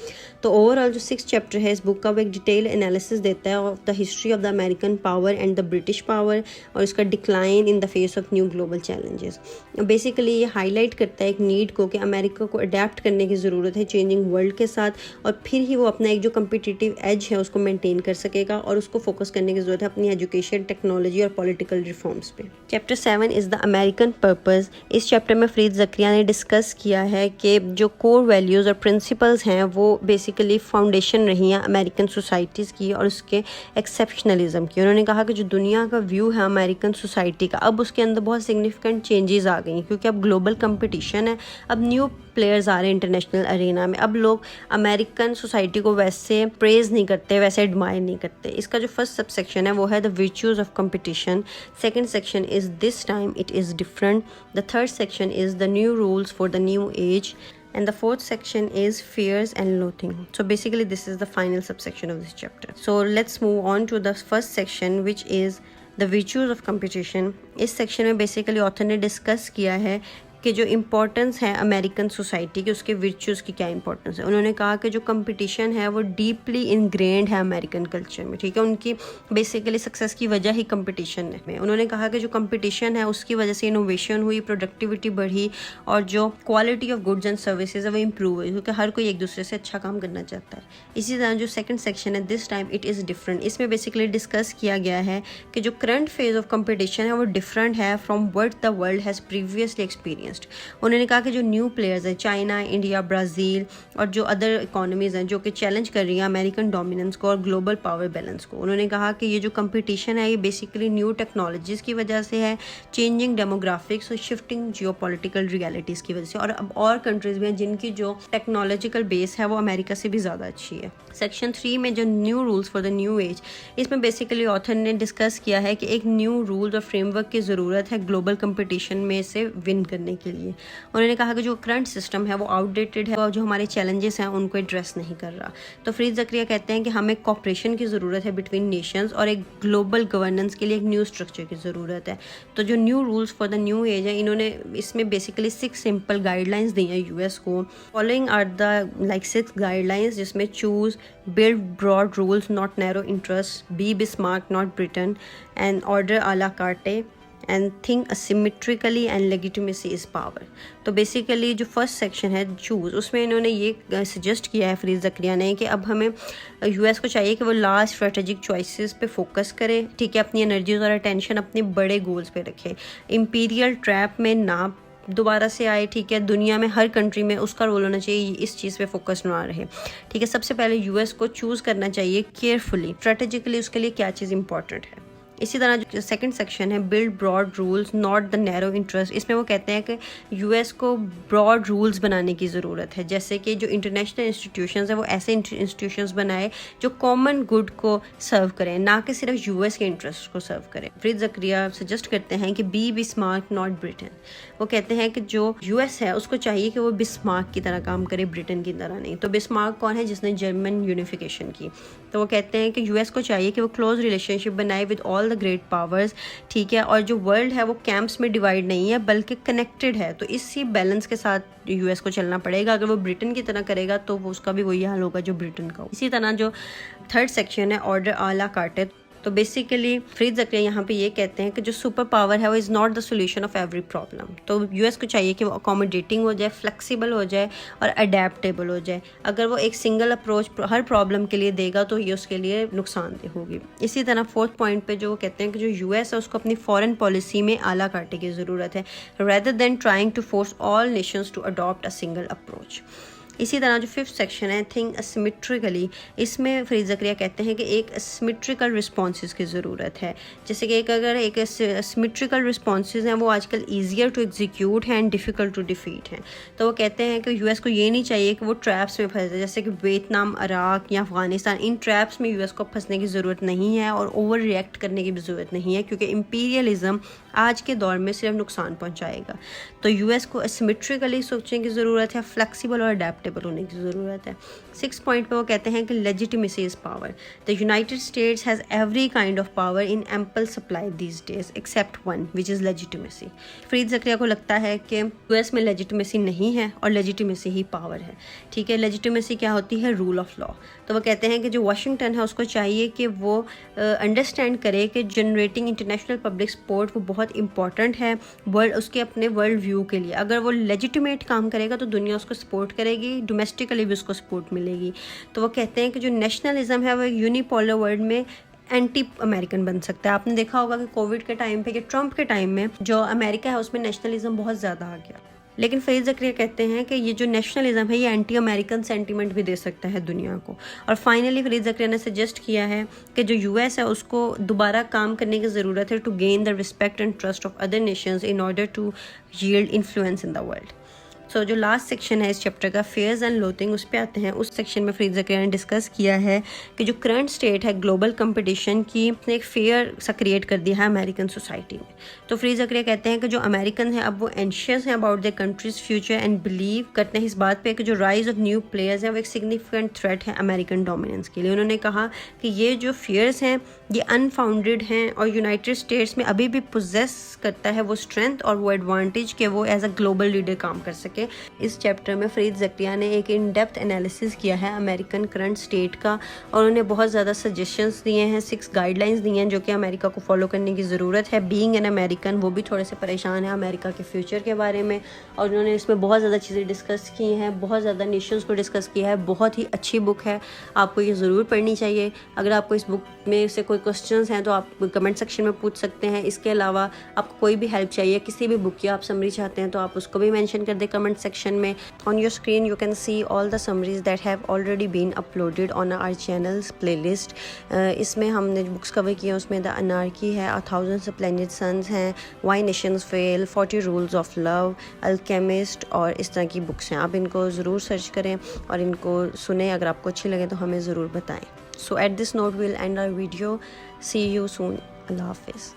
तो ओवरऑल जो 6th चैप्टर है इस बुक का वो एक डिटेल एनालिसिस देता है of the history of the American power and the British power और इसका decline in the face of new global challenges. Basically ये हाईलाइट करता है एक नीड को कि अमेरिका को अडेप्ट करने की ज़रूरत है चेंजिंग वर्ल्ड के साथ, और फिर ही वो अपना एक जो कम्पिटिटिव एज है उसको मेंटेन कर सकेगा, और उसको फोकस करने की ज़रूरत है अपनी एजुकेशन, टेक्नोलॉजी और पॉलिटिकल रिफॉर्म्स पे। Chapter 7 is the American purpose. इस चैप्टर में फ्रीद ज़करिया ने डिस्कस किया है कि जो कोर वैल्यूज़ और प्रिंसिपल्स हैं वो बेसिकली फाउंडेशन रही हैं अमेरिकन सोसाइटीज़ की और उसके एक्सेप्शनलिज्म की। उन्होंने कहा कि जो दुनिया का व्यू है अमेरिकन सोसाइटी का अब उसके अंदर बहुत सिग्निफिकेंट चेंजेस आ गई क्योंकि अब ग्लोबल कंपटीशन है, अब न्यू प्लेयर्स आ रहे हैं इंटरनेशनल अरेना में। अब लोग अमेरिकन सोसाइटी को वैसे प्रेज नहीं करते, वैसे एडमायर नहीं करते। इसका जो फर्स्ट सब सेक्शन है वो है the virtues of competition. Second section is this time it is different. The third section is the new rules for the new age, and the fourth section is fears and loathing. So basically this is the final subsection of this chapter. So let's move on to the first section which is the virtues of competition. इस सेक्शन में बेसिकली ऑथर ने डिस्कस किया है कि जो इम्पोर्टेंस है अमेरिकन सोसाइटी की उसके वर्च्यूज़ की क्या इंपॉर्टेंस है। उन्होंने कहा कि जो कंपटीशन है वो डीपली इनग्रेन्ड है अमेरिकन कल्चर में। ठीक है, उनकी बेसिकली सक्सेस की वजह ही कंपटीशन है। उन्होंने कहा कि जो कंपटीशन है उसकी वजह से इनोवेशन हुई, प्रोडक्टिविटी बढ़ी और जो quality of goods and services है वो इम्प्रूव हुई क्योंकि हर कोई एक दूसरे से अच्छा काम करना चाहता है। इसी तरह जो सेकेंड सेक्शन है this time it is different, इसमें बेसिकली डिस्कस किया गया है कि जो करंट फेज ऑफ कंपटीशन है वो डिफरेंट है from what the world has previously experience. उन्होंने कहा कि जो न्यू प्लेयर्स हैं चाइना, इंडिया, ब्राज़ील और जो अदर इकोनॉमीज़ हैं जो कि चैलेंज कर रही हैं अमेरिकन डोमिनेंस को और ग्लोबल पावर बैलेंस को। उन्होंने कहा कि ये जो कंपटीशन है ये बेसिकली न्यू टेक्नोलॉजीज़ की वजह से है, चेंजिंग डेमोग्राफिक्स और शिफ्टिंग जियोपॉलिटिकल रियलिटीज़ की वजह से, और अब और कंट्रीज़ भी हैं जिनकी जो टेक्नोलॉजिकल बेस है वो अमेरिका से भी ज़्यादा अच्छी है। सेक्शन 3 में जो new rules for the new age, इसमें बेसिकली ऑथर ने डिस्कस किया है कि एक न्यू रूल्स और फ्रेमवर्क की ज़रूरत है ग्लोबल कंपटीशन में से विन करने के लिए। उन्होंने कहा कि जो करंट सिस्टम है वो आउटडेटेड है और जो हमारे चैलेंजेस हैं उनको एड्रेस नहीं कर रहा। तो फ्रीद ज़करिया कहते हैं कि हमें कॉपरेशन की ज़रूरत है बिटवीन नेशंस और एक ग्लोबल गवर्नेंस के लिए एक न्यू स्ट्रक्चर की ज़रूरत है। तो जो new rules for the new age है इन्होंने इसमें बेसिकली 6 सिंपल गाइडलाइंस दी हैं यूएस को। फॉलोइंग आर द 6 गाइडलाइंस जिसमें choose, build broad rules not narrow interests, be Bismarck not Britain, and order a la carte, and think asymmetrically and legitimacy is power. तो बेसिकली जो फर्स्ट सेक्शन है चूज़, उसमें इन्होंने ये सजेस्ट किया है फरीद ज़करिया ने कि अब हमें यूएस को चाहिए कि वो लास्ट स्ट्रेटेजिक चॉइसेस पे फोकस करे, ठीक है, अपनी एनर्जीज और अटेंशन अपने बड़े गोल्स पे रखे, इंपीरियल ट्रैप में ना दोबारा से आए, ठीक है, दुनिया में हर कंट्री में उसका रोल होना चाहिए, इस चीज़ पे फोकस ना रहे, ठीक है। सबसे पहले यूएस को चूज़ करना चाहिए केयरफुली, स्ट्रेटेजिकली उसके लिए क्या चीज़ इंपॉर्टेंट है। इसी तरह जो सेकंड सेक्शन है build broad rules not the narrow interest, इसमें वो कहते हैं कि यूएस को ब्रॉड रूल्स बनाने की ज़रूरत है, जैसे कि जो इंटरनेशनल इंस्टीट्यूशंस हैं वो ऐसे इंस्टीट्यूशंस बनाए जो कॉमन गुड को सर्व करें, ना कि सिर्फ यूएस के इंटरेस्ट को सर्व करें। फरीद ज़करिया सजेस्ट करते हैं कि बी बिस्मार्क नॉट ब्रिटेन। वो कहते हैं कि जो यूएस है उसको चाहिए कि वो बिस्मार्क की तरह काम करे, ब्रिटेन की तरह नहीं। तो बिस्मार्क कौन है? जिसने जर्मन यूनिफिकेशन की। तो वो कहते हैं कि यूएस को चाहिए कि वो क्लोज रिलेशनशिप बनाए with all the great powers, ठीक है, और जो वर्ल्ड है वो कैंप्स में डिवाइड नहीं है बल्कि कनेक्टेड है। तो इसी बैलेंस के साथ यूएस को चलना पड़ेगा। अगर वो ब्रिटेन की तरह करेगा तो वो उसका भी वही हाल होगा जो ब्रिटेन का हो। इसी तरह जो थर्ड सेक्शन है ऑर्डर आ ला कार्टे, तो बेसिकली फरीद ज़करिया यहाँ पे ये कहते हैं कि जो सुपर पावर है वो is not the solution of every problem. तो यूएस को चाहिए कि वो अकोमोडेटिंग हो जाए, फ्लेक्सिबल हो जाए और अडेप्टेबल हो जाए। अगर वो एक सिंगल अप्रोच हर प्रॉब्लम के लिए देगा तो ये उसके लिए नुकसानदेह होगी। इसी तरह फोर्थ पॉइंट पे जो वो कहते हैं कि जो यूएस है उसको अपनी फॉरेन पॉलिसी में आला काटे की ज़रूरत है, rather than trying to force all nations to adopt a single approach. इसी तरह जो फिफ्थ सेक्शन है थिंक असिमेट्रिकली, इसमें फरीद ज़करिया कहते हैं कि एक असिमेट्रिकल रिस्पॉन्सेज की ज़रूरत है। जैसे कि अगर एक असिमेट्रिकल रिस्पॉन्सेज हैं वो आजकल ईजियर टू एग्जीक्यूट हैं एंड डिफ़िकल्ट टू डिफीट हैं। तो वो कहते हैं कि यूएस को ये नहीं चाहिए कि वो ट्रैप्स में फंसे, जैसे कि वियतनाम, इराक या अफ़गानिस्तान, इन ट्रैप्स में यूएस को फंसने की ज़रूरत नहीं है और ओवर रिएक्ट करने की भी ज़रूरत नहीं है, क्योंकि इम्पीरियलिज़म आज के दौर में सिर्फ नुकसान पहुँचाएगा। तो यूएस को असिमेट्रिकली सोचने की ज़रूरत है, फ्लेक्सिबल और अडेप्टेबल होने की ज़रूरत है। 6 पॉइंट पे वो कहते हैं कि legitimacy is power. The United states has every kind of power in ample supply these days except one which is legitimacy. Farid Zakaria को लगता है कि यूएस में लेजिटिमेसी नहीं है और लेजिटिमेसी ही पावर है, ठीक है। लेजिटिमेसी क्या होती है? Rule of law. तो वो कहते हैं कि जो वाशिंगटन है उसको चाहिए कि वो अंडरस्टैंड करे कि जनरेटिंग इंटरनेशनल पब्लिक सपोर्ट वो बहुत इंपॉर्टेंट है वर्ल्ड, उसके अपने वर्ल्ड व्यू के लिए। अगर वो लेजिटिमेट काम करेगा तो दुनिया उसको सपोर्ट करेगी, डोमेस्टिकली भी उसको सपोर्ट मिलेगी। तो वो कहते हैं कि जो नेशनलिज्म है वो यूनिपोलर वर्ल्ड में एंटी अमेरिकन बन सकता है। आपने देखा होगा कि कोविड के टाइम पे कि ट्रंप के टाइम में जो अमेरिका है उसमें नेशनलिज्म बहुत ज़्यादा आ गया, लेकिन फरीद ज़करिया कहते हैं कि ये जो नेशनलिज्म है ये एंटी अमेरिकन सेंटीमेंट भी दे सकता है दुनिया को। और फाइनली फरीद ज़करिया ने सजेस्ट किया है कि जो यूएस है उसको दोबारा काम करने की ज़रूरत है to gain the respect and trust of other nations in order to yield influence in the world. So जो लास्ट सेक्शन है इस चैप्टर का फेयर्स एंड लोथिंग, उस पर आते हैं। उस सेक्शन में फरीद ज़करिया ने डिस्कस किया है कि जो करंट स्टेट है ग्लोबल कंपटीशन की, उसने एक फेयर सा क्रिएट कर दिया है अमेरिकन सोसाइटी में। तो फरीद ज़करिया कहते हैं कि जो अमेरिकन हैं अब वो एंशियस हैं about their countries future and believe करते हैं इस बात पे कि जो राइज ऑफ न्यू प्लेयर्स हैं वो एक सिग्निफिकेंट थ्रेट है अमेरिकन डोमिनेंस के लिए। उन्होंने कहा कि ये जो फियर्स हैं ये अनफाउंडेड हैं और यूनाइटेड स्टेट्स में अभी भी पोजेस करता है वो स्ट्रेंथ और वो एडवांटेज कि वो एज अ ग्लोबल लीडर काम कर सके। इस चैप्टर में फरीद ज़करिया ने एक इन डेप्थ एनालिसिस किया है अमेरिकन करंट स्टेट का और उन्होंने बहुत ज़्यादा सजेशंस दिए हैं, 6 गाइडलाइंस दी हैं जो कि अमेरिका को फॉलो करने की ज़रूरत है। बीइंग एन अमेरिकन वो भी थोड़े से परेशान है अमेरिका के फ्यूचर के बारे में और उन्होंने इसमें बहुत ज़्यादा चीज़ें डिस्कस की हैं, बहुत ज़्यादा नेशंस को डिस्कस किया है। बहुत ही अच्छी बुक है, आपको ये ज़रूर पढ़नी चाहिए। अगर आपको इस बुक में से कोई क्वेश्चंस हैं तो आप कमेंट सेक्शन में पूछ सकते हैं। इसके अलावा आपको कोई भी हेल्प चाहिए किसी भी बुक की, आप समरी चाहते हैं तो आप उसको भी मेंशन कर दें कमेंट सेक्शन में। On your screen you can see all the summaries that have already been uploaded on our channel's playlist. इसमें हमने बुक्स कवर किए हैं, उसमें द अनार्की है, A Thousand Splendid Suns हैं, Why Nations Fail, 40 Rules of Love, Alchemist और इस तरह की बुक्स हैं। आप इनको ज़रूर सर्च करें और इनको सुने। अगर आपको अच्छी लगे तो हमें ज़रूर बताएं। So at this note we'll end our video. See you soon. Allah Hafiz.